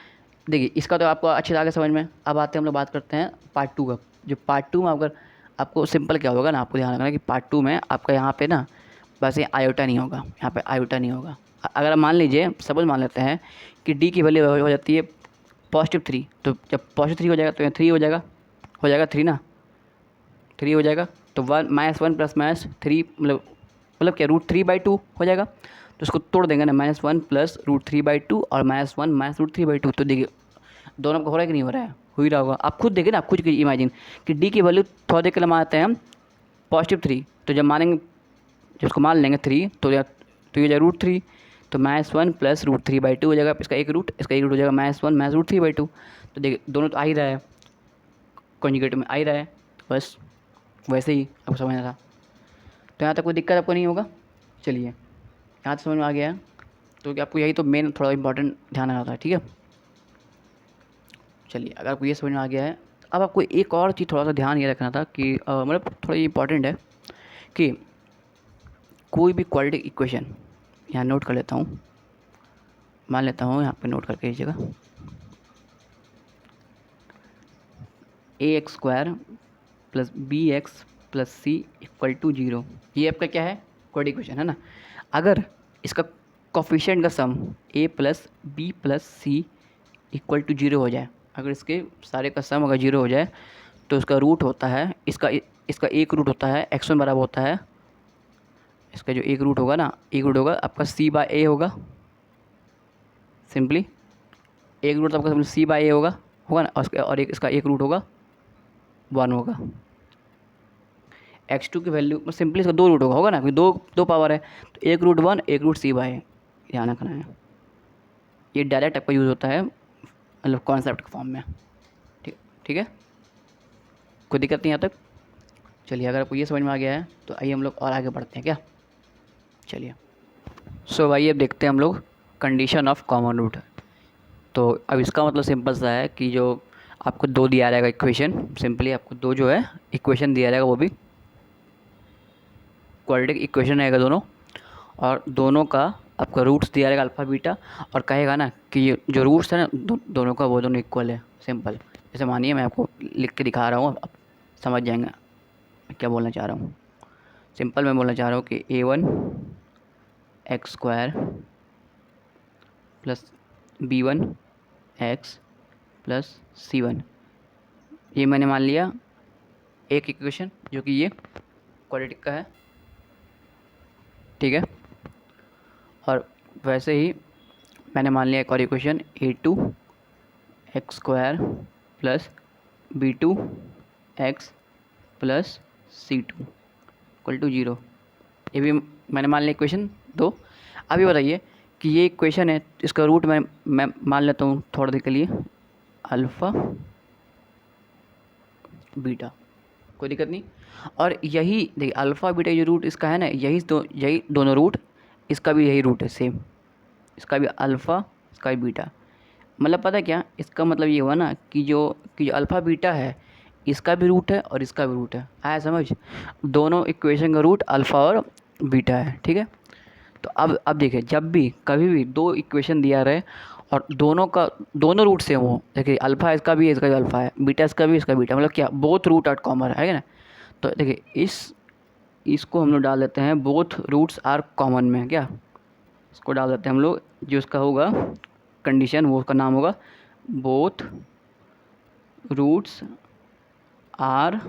देखिए इसका तो आपको अच्छे से आगे समझ में। अब आते हैं हम लोग बात करते हैं पार्ट 2 का। जो पार्ट 2 में अगर आपको सिंपल क्या होगा ना, आपको ध्यान रखना है कि पार्ट 2 में आपका यहाँ पे ना बस ये आयोटा नहीं होगा, यहाँ पे आयोटा नहीं होगा। अगर मान लीजिए सपोज मान लेते हैं कि डी की वैल्यू हो जाती है +3, तो जब +3 हो जाएगा तो यहाँ 3 हो जाएगा 3 ना, 3 हो जाएगा। तो -1 प्लस -3 मतलब क्या √3/2 हो जाएगा। तो उसको तोड़ देंगे ना, -1 प्लस √3/2 और -1 -√3/2। तो देखिए दोनों का हो रहा है कि नहीं हो रहा है, हो ही रहा होगा। आप खुद देखिए ना, आप खुद इमेजिन कि डी की वैल्यू थोड़ा देर के लिए मानते हैं हम +3, तो जब मानेंगे, जब इसको मान लेंगे 3 तो ये हो जाएगा √3, तो -1 प्लस √3/2 हो जाएगा। इसका एक रूट हो जाएगा -1 -√3/2। तो देखिए दोनों तो आ ही रहा है, कॉन्जुगेट में आ ही रहा है, तो बस वैसे ही आपको समझना था। तो यहाँ तक कोई दिक्कत आपको नहीं होगा। चलिए यहाँ तक समझ में आ गया है, तो आपको यही तो मेन थोड़ा इंपॉर्टेंट ध्यान रखना था, ठीक है। चलिए अगर आपको ये समझ में आ गया है, अब आपको एक और चीज़ थोड़ा सा ध्यान ये रखना था कि मतलब थोड़ा इंपॉर्टेंट है कि कोई भी क्वाड्रेटिक इक्वेशन, यहाँ नोट कर लेता हूँ, मान लेता हूँ यहाँ पे नोट करके इस जगह, ax² + bx + c = 0, ये आपका क्या है, क्वाड्रेटिक इक्वेशन है ना। अगर इसका कोफिशिएंट का सम a + b + c = 0 हो जाए, अगर इसके सारे का सम अगर 0 हो जाए, तो इसका रूट होता है, इसका एक रूट होता है x1 बराबर होता है, इसका जो एक रूट होगा ना, एक रूट होगा आपका c/a होगा, सिंपली एक रूट आपका c/a होगा ना, और एक इसका एक रूट होगा 1 होगा। x2 की वैल्यू सिंपली इसका दो रूट होगा ना, क्योंकि दो पावर है, तो एक रूट 1 एक रूट c/a, ध्यान रखना है। ये डायरेक्ट आपका यूज़ होता है मतलब कॉन्सेप्ट के फॉर्म में, ठीक ठीक है, कोई दिक्कत नहीं यहाँ तक। चलिए अगर आपको ये समझ में आ गया है तो आइए हम लोग और आगे बढ़ते हैं क्या। चलिए आइए अब देखते हैं हम लोग कंडीशन ऑफ कॉमन रूट। तो अब इसका मतलब सिंपल सा है कि जो आपको दो दिया रहेगा इक्वेशन, सिंपली आपको दो जो है इक्वेशन दिया रहेगा, वो भी क्वाड्रेटिक इक्वेशन रहेगा दोनों, और दोनों का आपका रूट्स दिया रहेगा अल्फ़ा बीटा, और कहेगा ना कि ये जो रूट्स है ना दोनों का, वो दोनों इक्वल है। सिंपल जैसे मानिए मैं आपको लिख के दिखा रहा हूँ, आप समझ जाएंगे मैं क्या बोलना चाह रहा हूँ। सिंपल मैं बोलना चाह रहा हूँ कि a1 x² + b1 x + c1, ये मैंने मान लिया एक इक्वेशन जो कि ये क्वाड्रेटिक का है, ठीक है। और वैसे ही मैंने मान लिया एक और equation a2 x² + b2 x + c2 = 0, ये भी मैंने मान लिया इक्वेशन दो। अब ये बताइए कि ये इक्वेशन है, इसका रूट मैं मान लेता हूँ थोड़ा देर के लिए अल्फ़ा बीटा, कोई दिक्कत नहीं। और यही देखिए अल्फ़ा बीटा जो रूट इसका है ना, यही दोनों रूट, इसका भी यही रूट है सेम, इसका भी अल्फ़ा, इसका भी बीटा। मतलब पता है क्या, इसका मतलब ये हुआ ना कि जो अल्फ़ा बीटा है, इसका भी रूट है और इसका भी रूट है, आया समझ। दोनों इक्वेशन का रूट अल्फ़ा और बीटा है, ठीक है। तो अब देखिए, जब भी कभी भी दो इक्वेशन दिया रहे और दोनों रूट सेम हो, देखिए अल्फ़ा इसका भी है, इसका भी अल्फ़ा है, बीटा इसका भी, इसका बीटा, मतलब क्या, बोथ रूट आर कॉमन है ना। तो देखिए इसको हम लोग डाल देते हैं बोथ रूट्स आर कॉमन में, क्या इसको डाल देते हैं हम लोग, जो इसका होगा कंडीशन, वो उसका नाम होगा बोथ रूट्स आर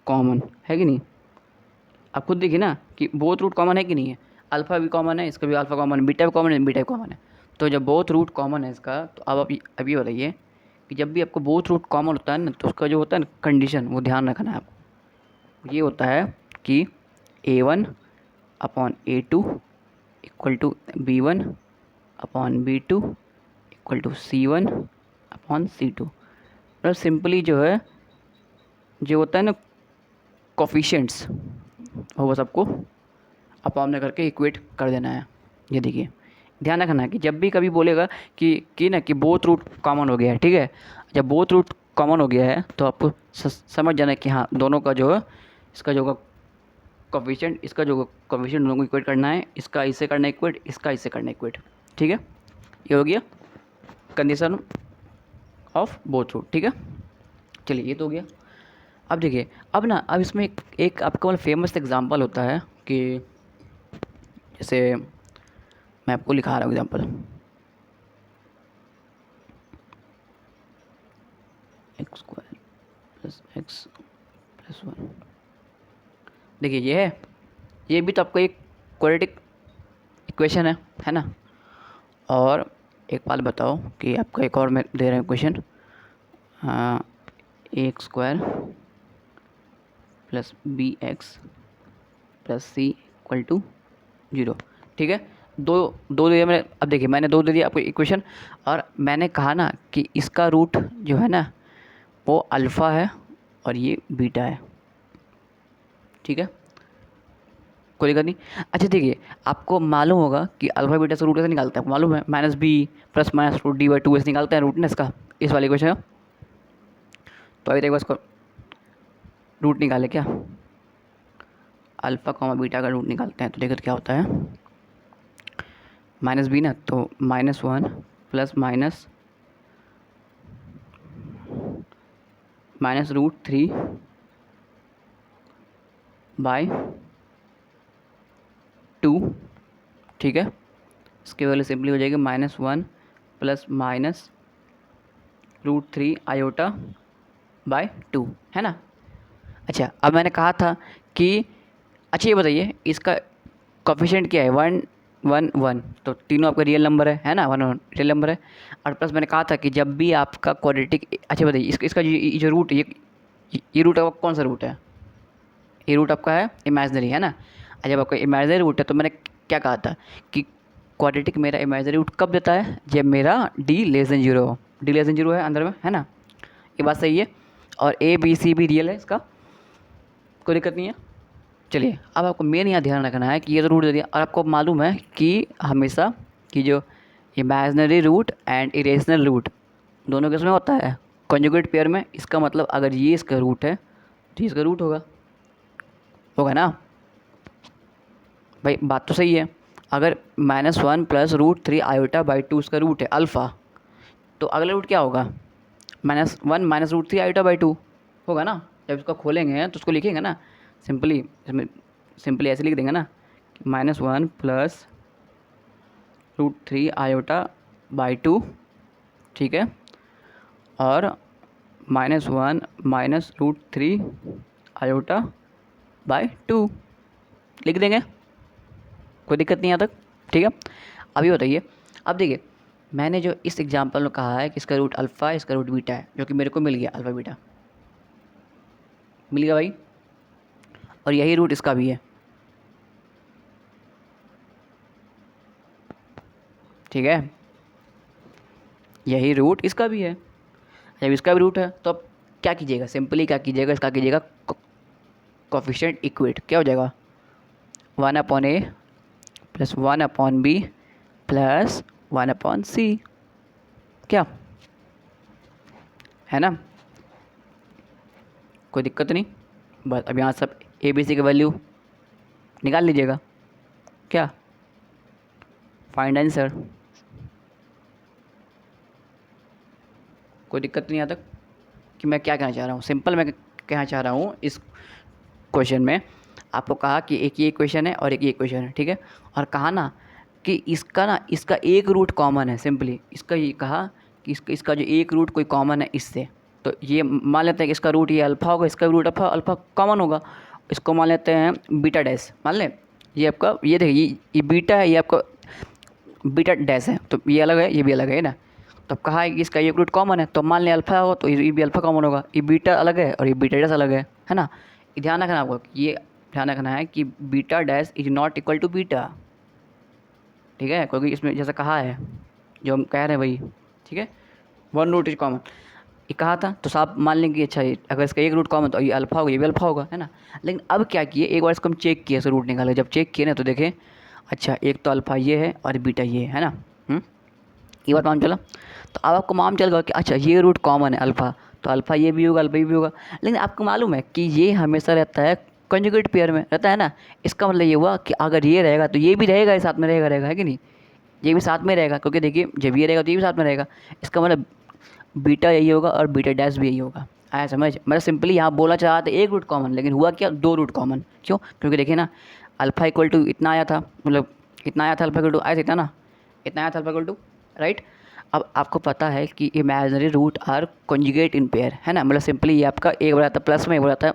कॉमन, है कि नहीं। आप खुद देखिए ना कि बोथ रूट कॉमन है कि नहीं है, अल्फ़ा भी कॉमन है, इसका भी अल्फ़ा कॉमन है, बीटा भी कॉमन है, बीटा भी कॉमन है। तो जब बोथ रूट कॉमन है इसका, तो अब आप अब ये बताइए कि जब भी आपको बोथ रूट कॉमन होता है ना, तो उसका जो होता है ना कंडीशन, वो ध्यान रखना है आपको। ये होता है कि a1/a2 = b1/b2 = c1/c2। मतलब सिंपली जो है, जो होता है ना कोफिशिएंट्स, वो बस आपको अपॉन में करके इक्वेट कर देना है। ये देखिए ध्यान रखना है कि जब भी कभी बोलेगा कि ना कि बोथ रूट कॉमन हो गया है, ठीक है, जब बोथ रूट कॉमन हो गया है तो आपको समझ जाना है कि हाँ दोनों का जो है, इसका जो कोफिशिएंट, इसका जो कोफिशिएंट दोनों को इक्वेट करना है, इसका इससे करना है इक्वेट, इसका इससे करना है इक्वेट, ठीक है। ये हो गया कंडीशन ऑफ बोथ रूट, ठीक है। चलिए ये तो हो गया। अब देखिए, अब इसमें एक आपका मतलब फेमस एग्जांपल होता है कि जैसे मैं आपको लिखा रहा हूँ एग्जांपल, x² + x + 1। देखिए ये है, ये भी तो आपका एक क्वाड्रेटिक इक्वेशन है ना। और एक बात बताओ कि आपका एक और मैं दे रहा हूँ equation, a square plus b x plus c equal to 0, ठीक है। दो दो दे दिया मैंने। अब देखिए मैंने दो दे दिया आपको इक्वेशन, और मैंने कहा ना कि इसका रूट जो है ना वो अल्फ़ा है और ये बीटा है, ठीक है, कोई दिक्कत नहीं। अच्छा देखिए, आपको मालूम होगा कि अल्फ़ा बीटा से रूट कैसे निकालते हैं, आपको मालूम है, minus B plus minus root D by two ऐसे निकालते हैं रूट ना इसका, इस वाले इक्वेशन का। तो अभी देखो इसको रूट निकाले क्या, अल्फ़ा कॉमा बीटा का रूट निकालते हैं, तो देखो तो क्या होता है, माइनस बी ना, तो -1 प्लस माइनस रूट 3 बाई 2, ठीक है। इसके वजह सिंपली हो जाएगी -1 plus minus root 3 iota by 2, है ना। अच्छा अब मैंने कहा था कि, अच्छा ये बताइए इसका कोफिशिएंट क्या है, 1 1 1, तो तीनों आपका रियल नंबर है ना, 1 1 रियल नंबर है। और प्लस मैंने कहा था कि जब भी आपका क्वाड्रेटिक, अच्छा बताइए इसका जो रूट, ये रूट आपका कौन सा रूट है, ये रूट आपका है इमेजिनरी, है ना। और जब आपका इमेजिनरी रूट है तो मैंने क्या कहा था कि क्वाड्रेटिक मेरा इमेजिनरी रूट कब देता है, जब मेरा डी लेस देन 0 हो, डी लेस देन 0 है अंदर में, है ना, ये बात सही है। और ए बी सी भी रियल है, इसका कोई दिक्कत नहीं है। चलिए अब आपको मेन यहाँ ध्यान रखना है कि ये तो रूट दे दिया, और आपको मालूम है कि हमेशा कि जो imaginary root and irrational root दोनों किस में होता है, कॉन्जुगेट पेयर में। इसका मतलब अगर ये इसका रूट है तो ये इसका रूट होगा ना भाई, बात तो सही है। अगर -1 प्लस रूट 3 आयोटा बाई 2 इसका रूट है अल्फ़ा, तो अगला रूट क्या होगा, -1 माइनस रूट 3 आयोटा बाई 2 होगा ना। जब इसको खोलेंगे तो उसको लिखेंगे ना सिंपली, इसमें सिंपली ऐसे लिख देंगे ना, -1 प्लस रूट 3 आयोटा बाई 2, ठीक है, और -1 माइनस रूट 3 आयोटा बाई 2 लिख देंगे, कोई दिक्कत नहीं यहाँ तक, ठीक है। अभी बताइए, अब देखिए मैंने जो इस एग्जांपल में कहा है कि इसका रूट अल्फ़ा है, इसका रूट बीटा है, जो कि मेरे को मिल गया, अल्फ़ा बीटा मिल गया भाई, और यही रूट इसका भी है, ठीक है, यही रूट इसका भी है। जब इसका भी रूट है तो अब क्या कीजिएगा, सिंपली क्या कीजिएगा, इसका कीजिएगा कोफिशिएंट इक्वेट, क्या हो जाएगा, 1/a plus 1/b plus 1/c, क्या है ना, कोई दिक्कत नहीं। बस अब यहाँ सब ए बी सी की वैल्यू निकाल लीजिएगा, क्या, फाइंड आंसर, कोई दिक्कत नहीं यहाँ तक कि मैं क्या कहना चाह रहा हूँ। सिंपल मैं कहना चाह रहा हूँ इस क्वेश्चन में, आपको कहा कि एक ये इक्वेशन है और एक ये इक्वेशन है, ठीक है, और कहा ना कि इसका एक रूट कॉमन है, सिंपली इसका ये कहा कि इसका जो एक रूट कोई कॉमन है इससे, तो ये मान लेते हैं कि इसका रूट ये अल्फ़ा होगा, इसका रूट अल्फ़ा कॉमन होगा, इसको मान लेते हैं बीटा डैश, मान लें ये आपका, ये देखिए ये बीटा है, ये आपका बीटा डैश है, तो ये अलग है ये भी अलग है ना। तो अब कहा है कि इसका एक रूट कॉमन है, तो मान लें अल्फ़ा हो तो ये भी अल्फ़ा कॉमन होगा, ये बीटा अलग है और ये बीटा डैश अलग है ना। ये ध्यान रखना आपको, ये ध्यान रखना है कि beta dash is not equal to beta, ठीक है, क्योंकि इसमें जैसा कहा है जो हम कह रहे हैं वही, ठीक है, वन रूट इज कॉमन ये कहा था, तो साफ मान लेंगे अच्छा ये अगर इसका एक रूट कॉमन तो ये अल्फ़ा होगा, ये भी अल्फ़ा होगा, है ना। लेकिन अब क्या किए, एक बार इसको हम चेक किए, इसे रूट निकाले, जब चेक किए ना तो देखें अच्छा एक तो अल्फ़ा ये है और बीटा ये है ना, ये बात मालूम चला। तो अब आपको मालूम चल गया कि अच्छा ये रूट कॉमन है अल्फ़ा, तो अल्फ़ा ये भी होगा अल्फ़ा ये भी होगा। लेकिन आपको मालूम है कि ये हमेशा रहता है कंजुगेट पेयर में रहता है ना, इसका मतलब ये हुआ कि अगर ये रहेगा तो ये भी रहेगा, ये साथ में रहेगा है कि नहीं, ये भी साथ में रहेगा, क्योंकि देखिए जब ये रहेगा तो ये भी साथ में रहेगा, इसका मतलब बीटा यही होगा और बीटा डैश भी यही होगा, आया समझ। मतलब सिंपली यहाँ बोला चाह रहा था एक रूट कॉमन, लेकिन हुआ क्या, दो रूट कॉमन, क्यों, क्योंकि देखिए ना अल्फ़ा इक्वल टू इतना आया था, मतलब इतना आया था अल्फ़ा इक्वल टू आया था इतना ना, इतना आया था अल्फ़ा इक्वल टू, राइट। अब आपको पता है कि imaginary root are conjugate in pair, है ना, मतलब सिंपली ये आपका एक बार आता है प्लस में, एक बार आता है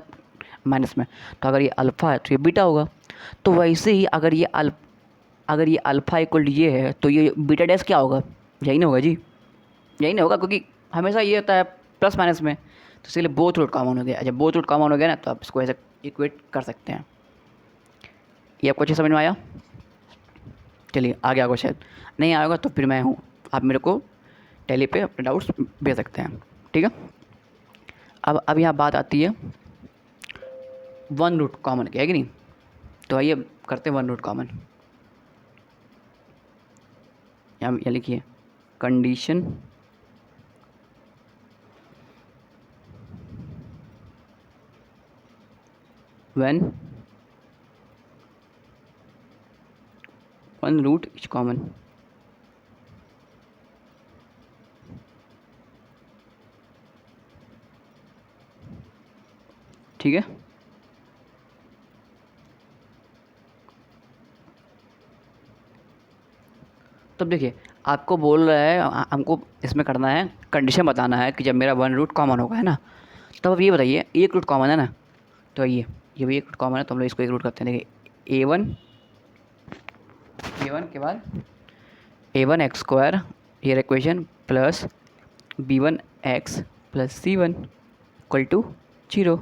माइनस में, तो अगर ये अल्फ़ा है तो ये बीटा होगा। तो वैसे ही अगर ये अगर ये अल्फ़ा इक्वल ये है तो ये बीटा डैश क्या होगा, यही ना होगा जी, यही ना होगा, क्योंकि हमेशा ये होता है प्लस माइनस में, तो इसलिए बोथ रूट कॉमन हो गया। जब बोथ रूट कॉमन हो गया ना तो आप इसको ऐसे इक्वेट कर सकते हैं। ये आपको अच्छे समझ में आया? चलिए आगे आगे, शायद नहीं आएगा तो फिर मैं हूँ, आप मेरे को टेली पे अपने डाउट्स भेज सकते हैं, ठीक है। अब यहाँ बात आती है वन रूट कॉमन की, है कि नहीं? तो आइए करते हैं वन रूट कॉमन। यहाँ लिखिए condition when one root is common. ठीक है, तब देखिए आपको बोल रहा है, हमको इसमें करना है, कंडीशन बताना है कि जब मेरा वन रूट कॉमन होगा, है ना। तब अब ये बताइए एक रूट कॉमन है ना, तो ये भी एक रूट कॉमन है, तो हम लोग इसको एक रूट करते हैं। देखिए ए वन के बाद a1 एक्स स्क्वायर, ये equation, plus b1 x plus c1 equal to 0।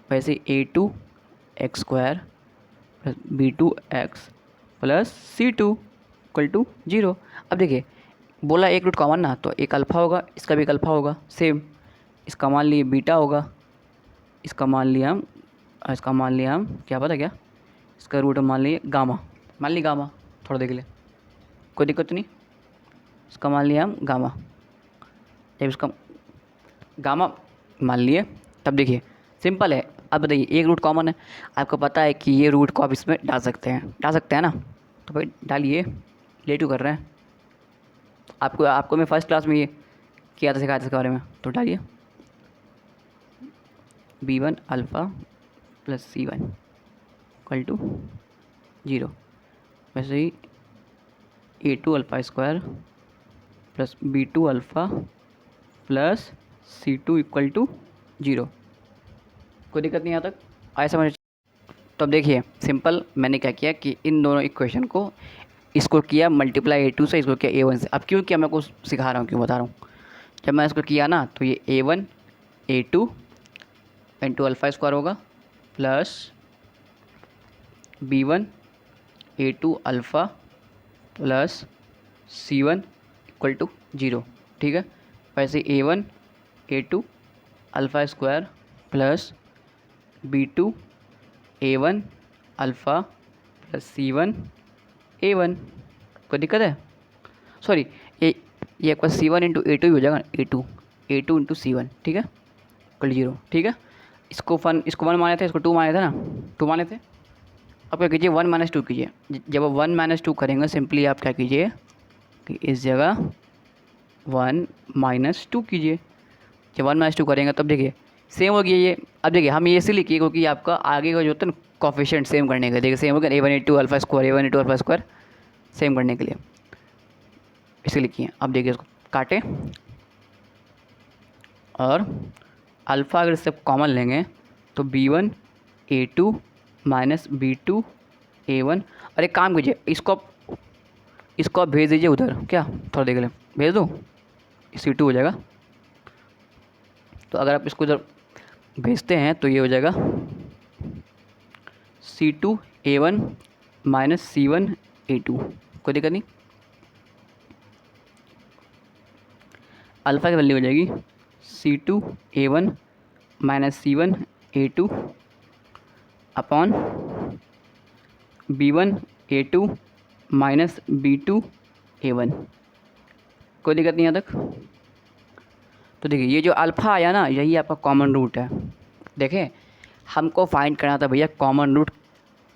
वैसे a2 x square plus b2 x plus c2 equal to 0। अब देखिए बोला एक रूट कॉमन ना, तो एक अल्फ़ा होगा, इसका भी एक अल्फ़ा होगा सेम, इसका मान लिए बीटा होगा, इसका मान लिया हम क्या पता क्या, इसका रूट मान लिए गामा, मान ली गामा, थोड़ा देख ले, कोई दिक्कत नहीं। इसका मान लिया हम गामा, जब इसका गामा मान लिए तब देखिए सिंपल है। अब बताइए एक रूट कॉमन है, आपको पता है कि ये रूट को आप इसमें डाल सकते हैं ना, तो भाई डालिए, रिलेटिव कर रहे हैं। आपको मैं फर्स्ट क्लास में ये किया था, सिखाया था इसके बारे में, तो डालिए b1 alpha plus c1 equal to 0। वैसे ही a2 alpha square plus b2 alpha plus c2 equal to 0। कोई दिक्कत नहीं यहाँ तक आया समझ? तो अब देखिए सिंपल मैंने क्या किया कि इन दोनों इक्वेशन को, इसको किया मल्टीप्लाई a2 से, इसको किया a1 से। अब क्यों किया मैं आपको सिखा रहा हूँ, क्यों बता रहा हूँ। जब मैं इसको किया ना तो ये a1 a2 into alpha square होगा plus b1 a2 alpha plus c1 equal to 0। ठीक है, वैसे a1 a2 alpha square plus b2 a1 alpha plus c1 a1। कोई दिक्कत है? सॉरी, ये आपका c1 इंटू a2 ही हो जाएगा, a2 इंटू c1, ठीक है, इक्वल 0। ठीक है, इसको 1 माने थे, इसको 2 माने थे ना, 2 माने थे। अब क्या कीजिए 1 माइनस 2 कीजिए। जब आप 1 माइनस 2 करेंगे सिंपली आप क्या कीजिए कि इस जगह 1 माइनस 2 कीजिए। जब 1 माइनस 2 करेंगे तब देखिए सेम हो गया ये। अब देखिए हम ये इसलिए किए क्योंकि आपका आगे का जो होता है ना कोफिशिएंट सेम करने के, देखिए सेम हो गया, a1 a2 alpha square, a1 a2 alpha square same करने के लिए इसलिए किए। अब देखिए इसको काटें और अल्फ़ा अगर इससे कॉमन लेंगे तो b1 a2 minus b2 a1। और एक काम कीजिए, इसको आप भेज दीजिए उधर, क्या थोड़ा देख लें, भेज दो, c2 हो जाएगा। तो अगर आप इसको उधर भेजते हैं तो ये हो जाएगा c2 a1 minus c1 a2। कोई दिक्कत नहीं, अल्फ़ा की वैल्यू हो जाएगी c2 a1 minus c1 a2 upon b1 a2 minus b2 a1। कोई दिक्कत नहीं यहाँ तक? तो देखिए ये जो अल्फ़ा आया ना, यही आपका कॉमन रूट है। देखें हमको फाइंड करना था भैया कॉमन रूट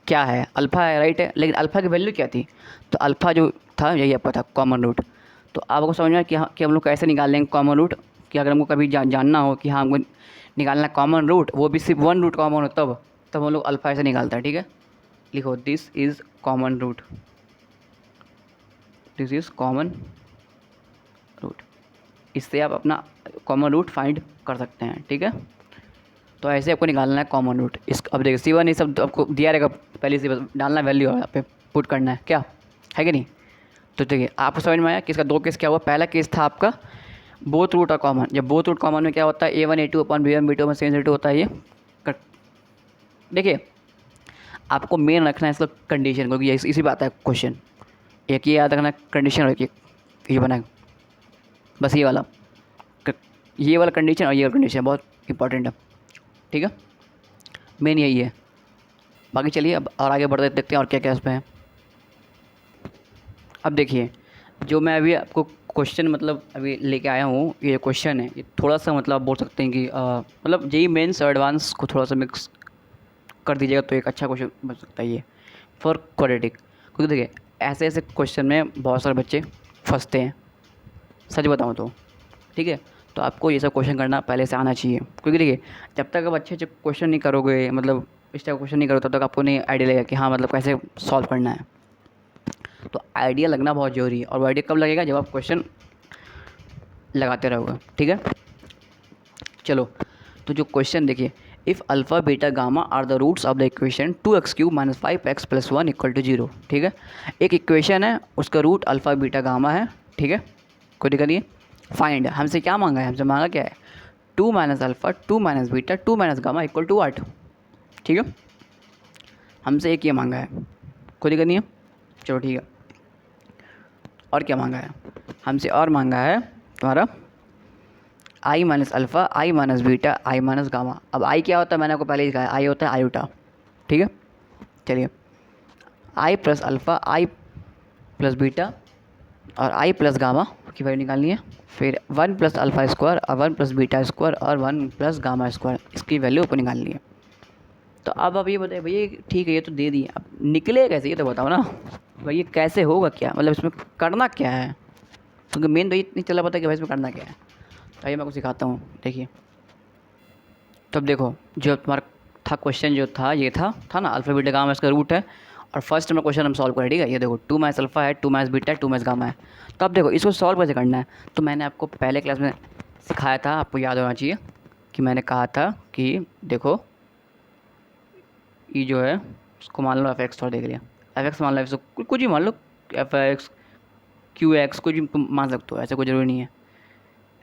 क्या है, अल्फ़ा है, राइट है, लेकिन अल्फ़ा की वैल्यू क्या थी, तो अल्फ़ा जो था यही आपका था कॉमन रूट। तो आपको समझ में कि हाँ कि हम लोग कैसे निकाल लेंगे कॉमन रूट, कि अगर हमको कभी जानना हो कि हाँ हमको निकालना कॉमन रूट, वो भी सिर्फ वन रूट कॉमन हो तब हम लोग अल्फ़ा ऐसे निकालता है। ठीक है, लिखो this is common root, this is common root. इससे आप अपना कॉमन रूट फाइंड कर सकते हैं। ठीक है, तो ऐसे आपको निकालना है कॉमन रूट। इस अब देखिए c1 ये सब आपको दिया रहेगा पहले से, बस डालना वैल्यू यहाँ पे पुट करना है क्या, है कि नहीं। तो देखिए आपको समझ में आया कि इसका दो केस क्या हुआ। पहला केस था आपका बोथ रूट और कॉमन। जब बोथ रूट कॉमन में क्या होता है A1 A2/B1 B2 में सेम Z2 होता है ये। देखिए आपको मेन रखना है इसका कंडीशन, क्योंकि ये इसी बात है क्वेश्चन। एक ये याद रखना कंडीशन, और एक ये बना है बस ये वाला ये वाला कंडीशन और ये वाला कंडीशन बहुत इंपॉर्टेंट है, ठीक है। मेन यही है। बाकी चलिए अब और आगे बढ़ते देखते हैं और क्या क्या इसमें है। अब देखिए जो मैं अभी आपको क्वेश्चन मतलब अभी लेके आया हूँ, ये क्वेश्चन है ये थोड़ा सा मतलब आप बोल सकते हैं कि मतलब जेईई मेंस और एडवांस को थोड़ा सा मिक्स कर दीजिएगा तो एक अच्छा क्वेश्चन बन सकता है ये फॉर क्वाड्रेटिक। क्योंकि देखिए ऐसे ऐसे क्वेश्चन में बहुत सारे बच्चे फंसते हैं, सच बताऊँ तो, ठीक है। तो आपको ये सब क्वेश्चन करना पहले से आना चाहिए, क्योंकि देखिए जब तक आप अच्छे अच्छे क्वेश्चन नहीं करोगे, मतलब इस टाइप क्वेश्चन नहीं करोगे, तब तक आपको नहीं आइडिया लगेगा कि हाँ मतलब कैसे सॉल्व करना है। तो आइडिया लगना बहुत ज़रूरी है, और वो आइडिया कब लगेगा, जब आप क्वेश्चन लगाते रहोगे, ठीक है। चलो तो जो क्वेश्चन देखिए, if alpha beta gamma are the roots of the equation 2x³ - 5x + 1 = 0, ठीक है। एक इक्वेशन है उसका रूट अल्फ़ा बीटा गामा है, ठीक है, कोई दिक्कत नहीं है। फाइंड हमसे क्या मांगा है, हमसे मांगा क्या है 2 - अल्फ़ा 2 - बीटा 2 - गामा = 8, ठीक है। हमसे एक ये मांगा है, कोई दिक्कत नहीं है। चलो ठीक है, और क्या मांगा है हमसे, और मांगा है तुम्हारा I - alpha I - beta I - gamma. अब I क्या होता है मैंने आपको पहले ही कहा है, I होता है आयोटा, ठीक है। चलिए I + अल्फ़ा I + बीटा और I + गामा की वैल्यू निकालनी है। फिर 1 + अल्फ़ा स्क्वायर और 1 + बीटा स्क्वायर और 1 + गामा स्क्वायर, इसकी वैल्यू ऊपर निकालनी है। तो अब आप ये बताइए भैया ठीक है ये तो दे दिए, अब निकले कैसे ये तो बताओ ना भाई, ये कैसे होगा, क्या मतलब इसमें करना क्या है, क्योंकि मेन तो ये नहीं चला पता कि भाई इसमें करना क्या है। तो आइए मैं आपको सिखाता हूँ, देखिए। तो अब देखो जो तुम्हारा था क्वेश्चन जो था ये था ना अल्फ़ा बीटा गामा इसका रूट है, और फर्स्ट में क्वेश्चन हम सॉल्व करें, ठीक है। ये देखो 2 - अल्फ़ा है 2 - बीटा है 2 - गामा है। तो अब देखो इसको सॉल्व कैसे करना है, तो मैंने आपको पहले क्लास में सिखाया था, आपको याद होना चाहिए कि मैंने कहा था कि देखो ये जो है उसको मान लो f(x) और देख लिया f(x) मान लो, f कुछ ही मान लो, f(x) q(x) कुछ भी तुम मान सकते हो, ऐसा कोई ज़रूरी नहीं है।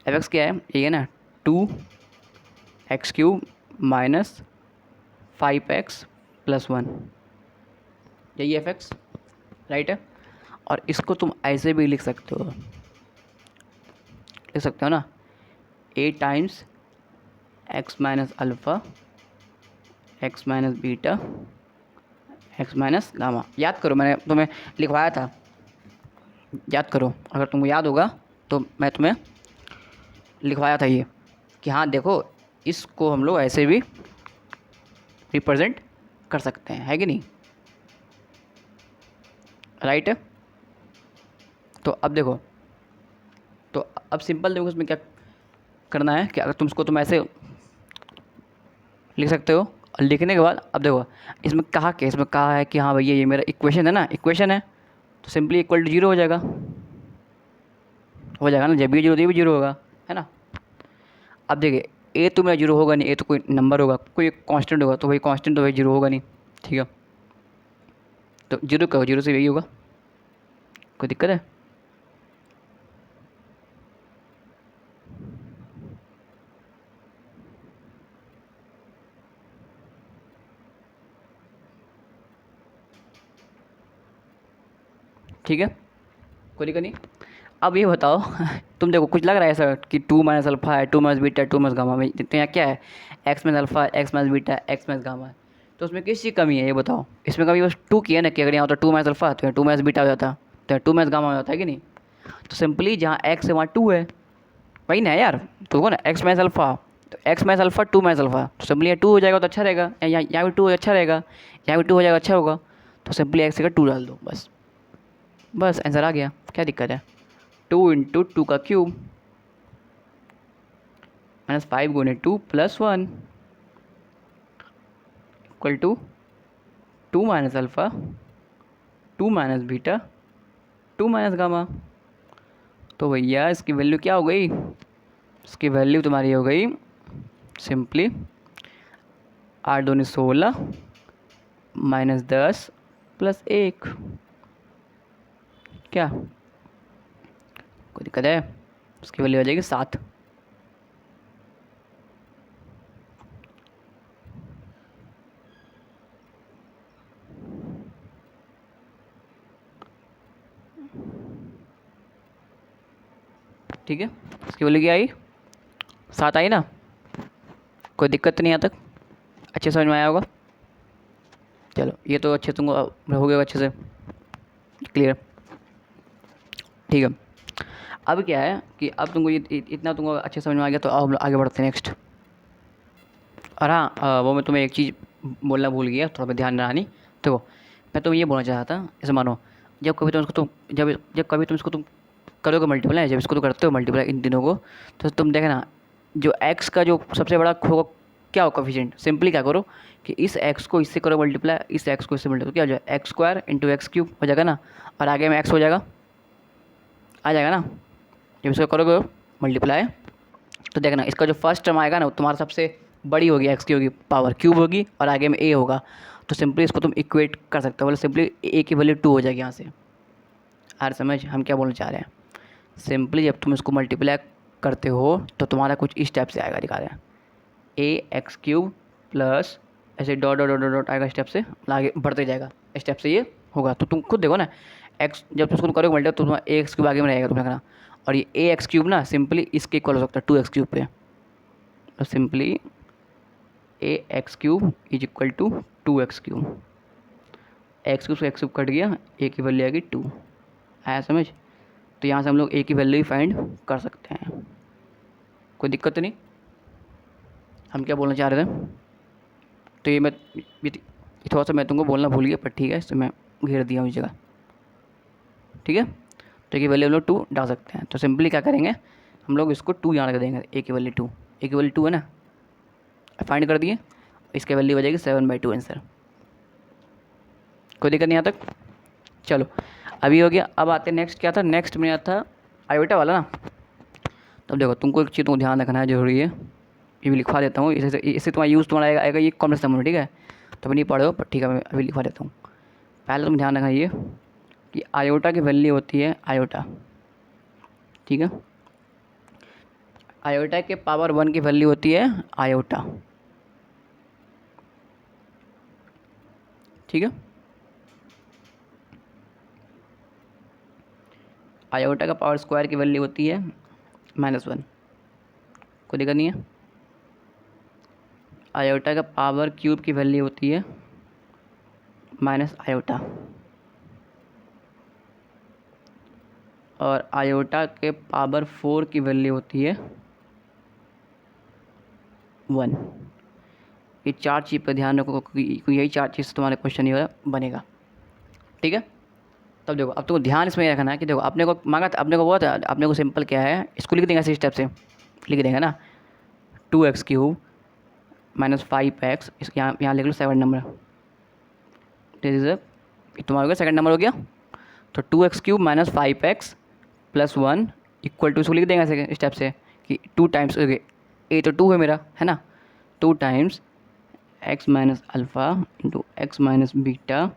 f(x) क्या है, ये है ना 2x³ - 5x + 1, यही f(x) राइट है। और इसको तुम ऐसे भी लिख सकते हो, ना a times x - alpha x - beta x - gamma. याद करो मैंने तुम्हें लिखवाया था, याद करो, अगर तुमको याद होगा तो मैं तुम्हें लिखवाया था ये कि हाँ देखो इसको हम लोग ऐसे भी रिप्रेजेंट कर सकते हैं, है कि नहीं, राइट है। तो अब देखो, तो अब सिंपल देखो इसमें क्या करना है कि अगर तुम ऐसे लिख सकते हो, और लिखने के बाद अब देखो इसमें कहा है कि हाँ भैया ये मेरा इक्वेशन है ना, इक्वेशन है तो सिंपली = 0 हो जाएगा ना, जब भी 0 तो ये भी 0 होगा, है ना। अब देखिए ए तो मेरा 0 होगा नहीं, ए तो कोई नंबर होगा, कोई कांस्टेंट होगा, तो भाई कांस्टेंट तो भाई 0 होगा नहीं, ठीक है। तो 0 का 0 से यही होगा, कोई दिक्कत है। ठीक है, कोई दिक्कत नहीं। अब ये बताओ तुम देखो कुछ लग रहा है ऐसा कि 2 - अल्फ़ा है 2 - बीटा 2 - गामा में, तो यहाँ क्या है x - alpha x - beta x - gamma है, तो उसमें किस चीज़ की कमी है ये बताओ। इसमें कमी बस 2 की है ना, कि अगर यहाँ होता 2 - अल्फ़ा तो यहाँ 2 - बीटा हो जाता, तो यहाँ 2 - गामा हो जाता है कि नहीं। तो सिंपली जहाँ x है वहाँ 2 है, वही ना है यार। तो देखो ना x - अल्फ़ा, तो x - अल्फ़ा 2 - अल्फ़ा, तो सिंपली यहाँ 2 हो जाएगा तो अच्छा रहेगा, यहाँ भी 2 अच्छा रहेगा, यहाँ भी 2 हो जाएगा अच्छा होगा, तो सिंपली x का 2 डाल दो, बस बस आंसर आ गया, क्या दिक्कत है। 2 × 2 का क्यूब -5 × 2 + 1 = 2 - अल्फ़ा 2 - बीटा 2 - गामा। तो भैया इसकी वैल्यू क्या हो गई, इसकी वैल्यू तुम्हारी हो गई सिंपली 8 दूनी 16 -10 + 1, क्या कोई दिक्कत है? उसकी वैल्यू आ जाएगी 7। ठीक है, इसकी वैल्यू क्या आई? 7 आई ना? कोई दिक्कत तो नहीं यहाँ तक? अच्छे समझ में आया होगा? चलो ये तो अच्छे तुमको हो गया अच्छे से क्लियर। ठीक है, अब क्या है कि अब तुमको ये इतना तुमको अच्छे समझ में आ गया, तो अब हम लोग आगे बढ़ते हैं नेक्स्ट। और हाँ, वो मैं तुम्हें एक चीज़ बोलना भूल गया, थोड़ा मैं ध्यान रहा नहीं। तो मैं तुम्हें ये बोलना चाह रहा था, जैसे मानो जब कभी तुम इसको तुम जब कभी तुम इसको तुम करोगे मल्टीप्लाई, जब इसको तुम करते हो मल्टीप्लाई इन तीनों को, तो तुम देखना जो एक्स का जो सबसे बड़ा होगा क्या हो कोफिशिएंट, सिंपली क्या करो कि इस एक्स को इससे करो मल्टीप्लाई, इस एक्स को इससे मल्टीप्लाई, तो क्या हो जाएगा x square into x cube हो जाएगा ना, और आगे में एक्स हो जाएगा, आ जाएगा ना। जब इसको करोगे मल्टीप्लाई तो देखना इसका जो फर्स्ट टर्म आएगा ना तुम्हारा सबसे बड़ी होगी, एक्स की होगी पावर क्यूब होगी और आगे में ए होगा, तो सिंपली इसको तुम इक्वेट कर सकते हो, मतलब सिंपली ए की वैल्यू 2 हो जाएगी यहाँ से। हर समझ हम क्या बोलना चाह रहे हैं? सिंपली जब तुम इसको मल्टीप्लाई करते हो तो तुम्हारा कुछ इस टाइप से आएगा, दिखा रहे हैं ए एक्स क्यूब प्लस ऐसे डॉट डॉट डॉट डॉट आएगा, स्टेप से आगे बढ़ते जाएगा, स्टेप से ये होगा। तो तुम खुद देखो ना, एक्स जब तुम करोगे मल्टीप्लाई तो तुम्हारा ए एक्स क्यूब आगे में रहेगा, तुम देखना। और ये ए एक्स क्यूब ना सिंपली इसके इक्वल हो सकता है 2x क्यूब पे, तो simply a x cube is equal to 2x cube, x cube से एक्स क्यूब कट गया, ए की वैल्यू आएगी 2। आया समझ? तो यहाँ से हम लोग ए की वैल्यू फाइंड कर सकते हैं, कोई दिक्कत तो नहीं? हम क्या बोलना चाह रहे थे? तो ये थोड़ा सा मैं तुमको बोलना भूल गया, पर ठीक है, इससे मैं घेर दिया उस जगह। ठीक है, तो ए की वैल्यू हम लोग 2 डाल सकते हैं, तो सिंपली क्या करेंगे हम लोग इसको 2 यहाँ रख देंगे, ए की वैल्यू 2, ए की वैल्यू 2 है ना, फाइंड कर दिए, इसकी वैल्यू हो जाएगी 7/2 आंसर। कोई दिक्कत नहीं यहाँ तक? चलो अभी हो गया, अब आते नेक्स्ट क्या था, नेक्स्ट में आता आयोटा वाला ना। तब देखो तुमको एक चीज़ तुमको ध्यान रखना है, जरूरी है, ये भी लिखवा देता हूँ, इससे तुम्हारा यूज़ तुम्हारा आएगा ये कॉमन समझ, ठीक है? तो नहीं पढ़ो पर ठीक है, मैं अभी लिखवा देता हूँ। पहले तुम ध्यान रखना ये कि आयोटा की वैल्यू होती है आयोटा, ठीक है? आयोटा के पावर 1 की वैल्यू होती है आयोटा, ठीक है? आयोटा का पावर स्क्वायर की वैल्यू होती है -1, कोई दिक्कत नहीं है। आयोटा का पावर क्यूब की वैल्यू होती है माइनस आयोटा, और आयोटा के पावर 4 की वैल्यू होती है 1। ये 4 चीज़ पर ध्यान रखो, क्योंकि यही 4 चीज़ तुम्हारे क्वेश्चन ही बनेगा, ठीक है? तब देखो अब तुमको ध्यान इसमें रखना है कि देखो अपने को मांगा था, अपने को वो था, अपने को सिंपल क्या है, इसको लिख देंगे ऐसे स्टेप से लिख देंगे ना, 2x क्यूब माइनस 5x, इस यहाँ लिख लो 7 नंबर, दिस इज तुम्हारा हो गया सेकंड नंबर हो गया। तो 2x cube minus 5x plus 1 equal to, इसको लिख देंगे ऐसे स्टेप से कि 2 टाइम्स, ए तो 2 है मेरा, है ना, 2 times x minus alpha into x minus beta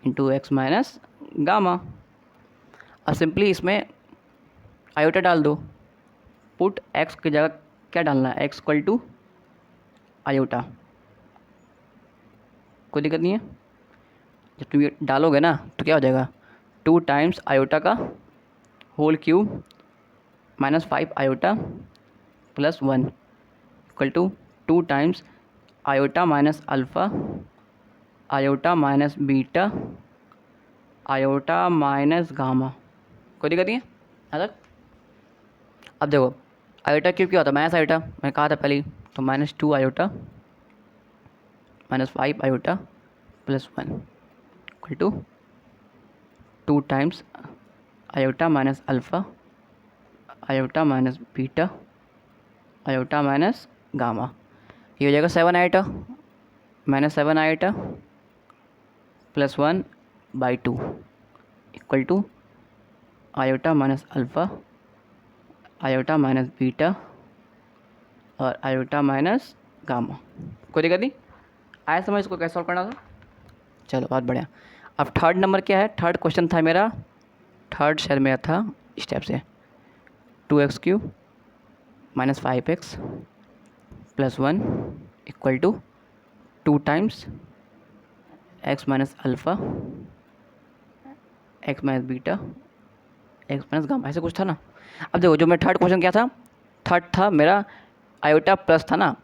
into x minus gamma. अब सिंपली इसमें आयोटा डाल दो, पुट x की जगह क्या डालना है, x इक्वल टू आयोटा, कोई दिक्कत नहीं है। जब तुम ये डालोगे ना तो क्या हो जाएगा, 2 टाइम्स आयोटा का whole cube minus 5 iota plus 1 equal to 2 times iota minus alpha iota minus beta iota minus gamma, कोई दिक्कत नहीं है यहाँ तक? अब देखो आयोटा क्यूब क्या होता है, माइनस आयोटा, मैंने कहा था पहले ही, तो -2 iota minus 5 iota plus 1 equal to 2 times iota minus alpha iota minus beta iota minus gamma, ये हो जाएगा 7 iota minus 7 iota plus 1/2 equal to iota minus alpha iota minus beta और आयोटा माइनस गामा, कोई दिक्कत नहीं? आया समझ इसको कैसे सॉल्व करना था? चलो बहुत बढ़िया। अब थर्ड नंबर क्या है, थर्ड क्वेश्चन था मेरा, थर्ड शेल मेरा था स्टेप से 2x³ minus 5x plus 1 equal to 2 times x minus alpha x minus beta x minus gamma, ऐसे कुछ था ना। अब देखो जो मेरा थर्ड क्वेश्चन क्या था, थर्ड था मेरा आयोटा प्लस था ना,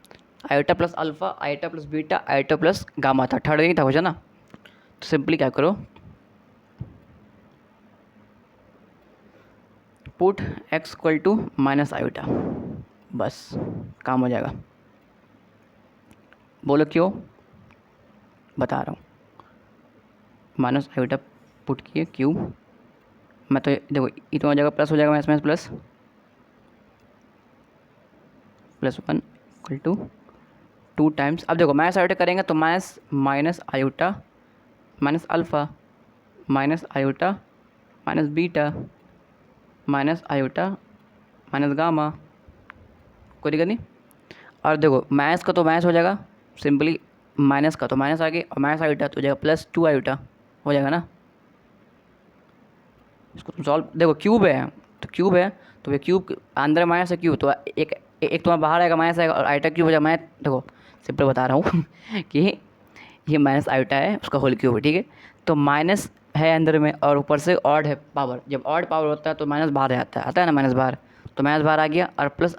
iota plus alpha, iota plus beta, iota plus gamma था, थर्ड नहीं था क्वेश्चन ना। तो सिंपली क्या करो, put x equal to minus iota, बस काम हो जाएगा। बोलो क्यों, बता रहा हूँ। माइनस आयोटा पुट किए, क्यों, मैं तो देखो इतना हो जाएगा, प्लस हो जाएगा, minus minus plus, plus 1 equal to 2 times. अब देखो माइनस आयोटा करेंगे तो minus minus iota minus alpha minus iota minus beta minus iota minus gamma, कोई दिक्कत नहीं। और देखो माइनस का तो माइनस हो जाएगा, सिंपली माइनस का तो माइनस आ गया, और माइनस आयोटा तो हो जाएगा प्लस 2 आयोटा, हो जाएगा ना। इसको तुम सॉल्व, देखो क्यूब है तो क्यूब है, तो ये क्यूब अंदर माइनस है, क्यूब तो एक तुम्हारा बाहर आएगा माइनस आएगा, और आयोटा क्यूब हो जाएगा। मैं देखो सिंपल बता रहा हूँ कि ये माइनस आयोटा है, उसका होल क्यूब है, ठीक है। तो माइनस है अंदर में, और ऊपर से ऑड है पावर, जब ऑड पावर होता है तो माइनस बाहर आता है ना, माइनस बाहर, तो माइनस बाहर आ गया, और प्लस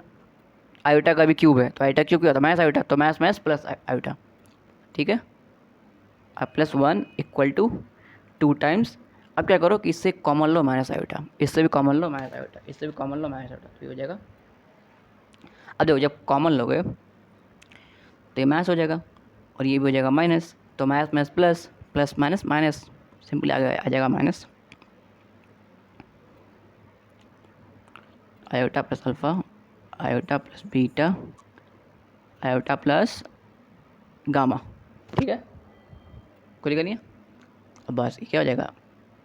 आयोटा का भी क्यूब है, तो आयोटा क्यूब क्या होता है, माइनस आयोटा, तो माइनस माइनस प्लस आयोटा, ठीक है। अब प्लस 1 इक्वल टू 2 टाइम्स। अब क्या करो कि इससे कॉमन लो माइनस आयोटा, इससे भी कॉमन लो माइनस आयोटा, इससे भी कॉमन लो माइनस आयोटा, तो ये हो जाएगा। अब देखो जब कॉमन लोगे तो ये माइनस हो जाएगा, और ये भी हो जाएगा माइनस, तो minus minus plus, plus minus minus, simply आ जाएगा minus iota plus alpha iota plus beta iota plus gamma, ठीक है, कोई दिक्कत नहीं है। अब बस क्या हो जाएगा,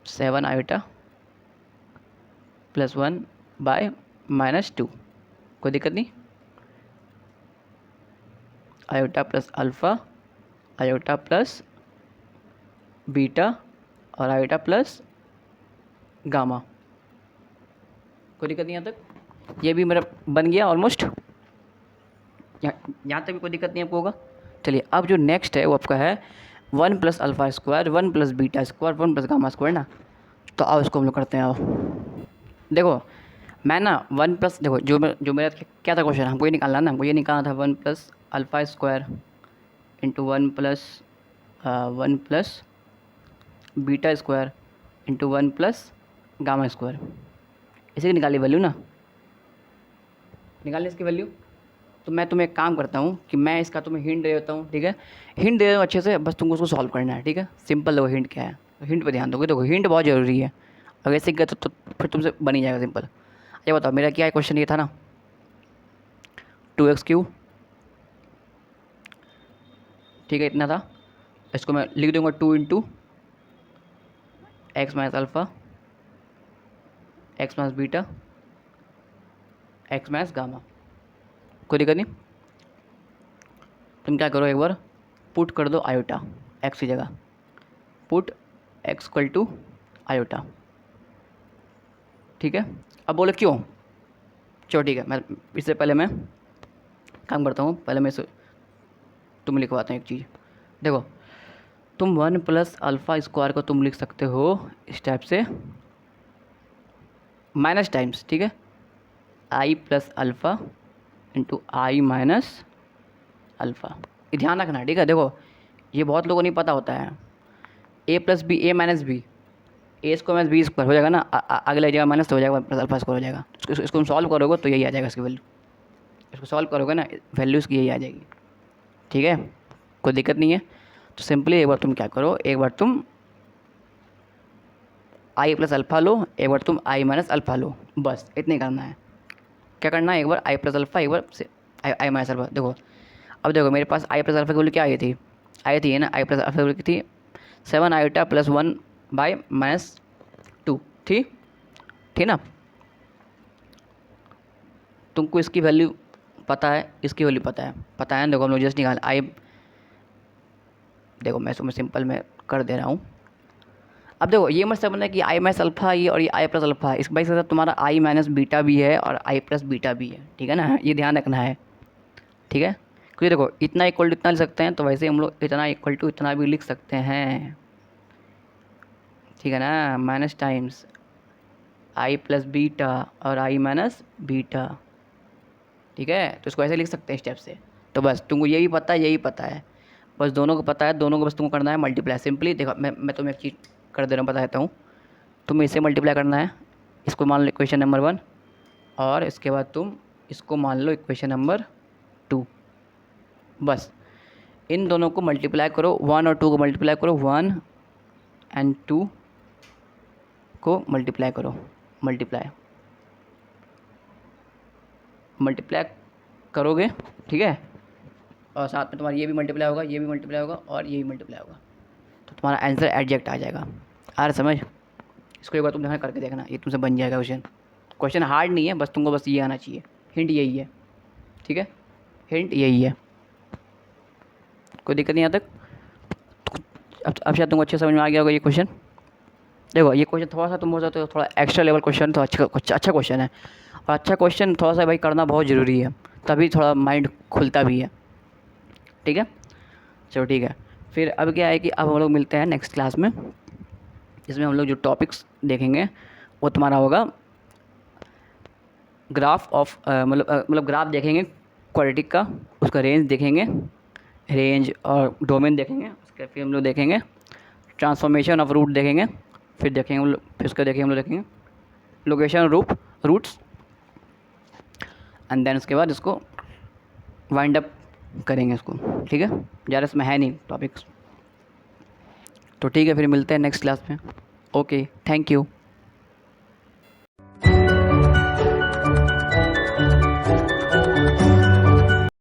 7 आयोटा प्लस 1 बाय माइनस 2, कोई दिक्कत नहीं। Iota plus alpha iota plus beta और आयोटा प्लस गामा, कोई दिक्कत नहीं यहाँ तक। ये भी मेरा बन गया ऑलमोस्ट, यहाँ तक भी कोई दिक्कत नहीं आपको होगा। चलिए अब जो नेक्स्ट है वो आपका है 1 plus alpha square 1 plus beta square 1 plus gamma square ना। तो आओ इसको हम लोग करते हैं। आओ देखो मैं ना 1 प्लस, देखो जो मेरा क्या था क्वेश्चन, हमको ये निकालना ना, हमको ये निकालना था 1 plus alpha square into 1 plus beta square into 1 plus gamma square, इसी की निकाली वैल्यू ना, निकालने इसकी वैल्यू। तो मैं तुम्हें एक काम करता हूँ कि मैं इसका तुम्हें हिंट दे देता हूँ, ठीक है, हिंट दे देता हूँ अच्छे से, बस तुमको उसको सॉल्व करना है, ठीक है। सिंपल देखो हिंट क्या है, तो हिंट पे ध्यान दोगे, देखो हिंट बहुत ज़रूरी है, अगर सीख गए तो फिर तुमसे बन ही जाएगा सिंपल। ये बताओ मेरा क्या है क्वेश्चन, ये था ना 2x³, ठीक है, इतना था। इसको मैं लिख दूँगा 2 into x minus alpha x minus beta x minus gamma, कोई दिक्कत नहीं। तुम क्या करो, एक बार पुट कर दो आयोटा एक्स की जगह, put x equal to iota, ठीक है। अब बोले क्यों, चलो ठीक है, मैं इससे पहले मैं काम करता हूँ, पहले मैं इसे तुम लिखवाता हूँ एक चीज़। देखो तुम 1 प्लस अल्फ़ा स्क्वायर को तुम लिख सकते हो इस टाइप से, माइनस टाइम्स, ठीक है, आई प्लस अल्फ़ा इंटू आई माइनस अल्फ़ा, ये ध्यान रखना, ठीक है। देखो ये बहुत लोगों को नहीं पता होता है, ए प्लस बी ए माइनस बी, ए स्क्वायर माइनस बी स्क्वायर हो जाएगा ना, अगले जगह माइनस तो हो जाएगा, प्लस अल्फ़ा स्क्वायर हो जाएगा। इसको तुम सॉल्व करोगे तो यही आ जाएगा इसकी वैल्यू, इसको सॉल्व करोगे ना वैल्यू इसकी यही आ जाएगी, ठीक है, कोई दिक्कत नहीं है। तो सिंपली एक बार तुम क्या करो, एक बार तुम आई प्लस अल्फ़ा लो, एक बार तुम आई माइनस अल्फ़ा लो, बस इतने करना है। क्या करना है, एक बार आई प्लस अल्फ़ा, एक बार से आई माइनस अल्फ़ा। देखो अब देखो मेरे पास आई प्लस अल्फ़ा की वैल्यू क्या आई थी है ना, आई प्लस अल्फ़ा की वैल्यू थी 7 आयोटा प्लस 1 बाय माइनस 2 थी ना। तुमको इसकी वैल्यू पता है, इसकी वैल्यू पता है ना। देखो हम लोग जस्ट निकाल आई, देखो मैं इसमें सिंपल में कर दे रहा हूँ, अब देखो ये मत समझना कि आई माइनस अल्फ़ा ये और ये आई प्लस अल्फ़ा है, इस बाई से तुम्हारा आई माइनस बीटा भी है और आई प्लस बीटा भी है, ठीक है ना, ये ध्यान रखना है, ठीक है। क्योंकि देखो इतना इक्वल टू इतना लिख सकते हैं, तो वैसे हम लोग इतना इक्वल टू इतना भी लिख सकते हैं, ठीक है ना, minus times I plus beta और आई माइनस बीटा, ठीक है। तो इसको ऐसे लिख सकते हैं स्टेप से। तो बस तुमको यही पता है, यही पता है, बस दोनों को पता है, दोनों को बस तुमको करना है मल्टीप्लाई सिंपली। देखो मैं तुम्हें एक चीज़ कर दे रहा हूँ, बता देता हूँ। तुम्हें इसे मल्टीप्लाई करना है, इसको मान लो इक्वेशन नंबर 1, और इसके बाद तुम इसको मान लो इक्वेशन नंबर 2। बस इन दोनों को मल्टीप्लाई करो, 1 और 2 को मल्टीप्लाई करो, 1 एंड 2 को मल्टीप्लाई करो, मल्टीप्लाई करोगे, ठीक है। और साथ में तुम्हारा ये भी मल्टीप्लाई होगा, ये भी मल्टीप्लाई होगा और ये भी मल्टीप्लाई होगा, तो तुम्हारा आंसर एग्जैक्ट आ जाएगा। आ रहा समझ? इसको एक बार तुम देखना, करके देखना, ये तुमसे बन जाएगा क्वेश्चन। क्वेश्चन हार्ड नहीं है, बस तुमको बस ये आना चाहिए, हिंट यही है, ठीक है, हिंट यही है, कोई दिक्कत नहीं यहाँ तक। अब शायद तुमको अच्छे समझ में आ गया होगा ये क्वेश्चन। देखो ये क्वेश्चन थोड़ा सा तुम हो जाते हो थोड़ा एक्स्ट्रा लेवल क्वेश्चन, तो अच्छा क्वेश्चन है, और अच्छा क्वेश्चन थोड़ा सा भाई करना बहुत ज़रूरी है, तभी थोड़ा माइंड खुलता भी है, ठीक है। चलो ठीक है, फिर अब क्या है कि अब हम लोग मिलते हैं नेक्स्ट क्लास में, इसमें हम लोग जो टॉपिक्स देखेंगे वो तुम्हारा होगा ग्राफ ऑफ मतलब ग्राफ देखेंगे क्वाड्रेटिक का, उसका रेंज देखेंगे, रेंज और डोमेन देखेंगे, उसके फिर हम लोग देखेंगे ट्रांसफॉर्मेशन ऑफ रूट देखेंगे, फिर देखेंगे हम लोग, फिर उसका देखेंगे हम लोग देखेंगे लोकेशन रूट्स, एंड देन उसके बाद इसको वाइंड अप करेंगे इसको, ठीक है। ज़्यादा इसमें है नहीं टॉपिक्स, तो ठीक है, फिर मिलते हैं नेक्स्ट क्लास में। Okay, thank you.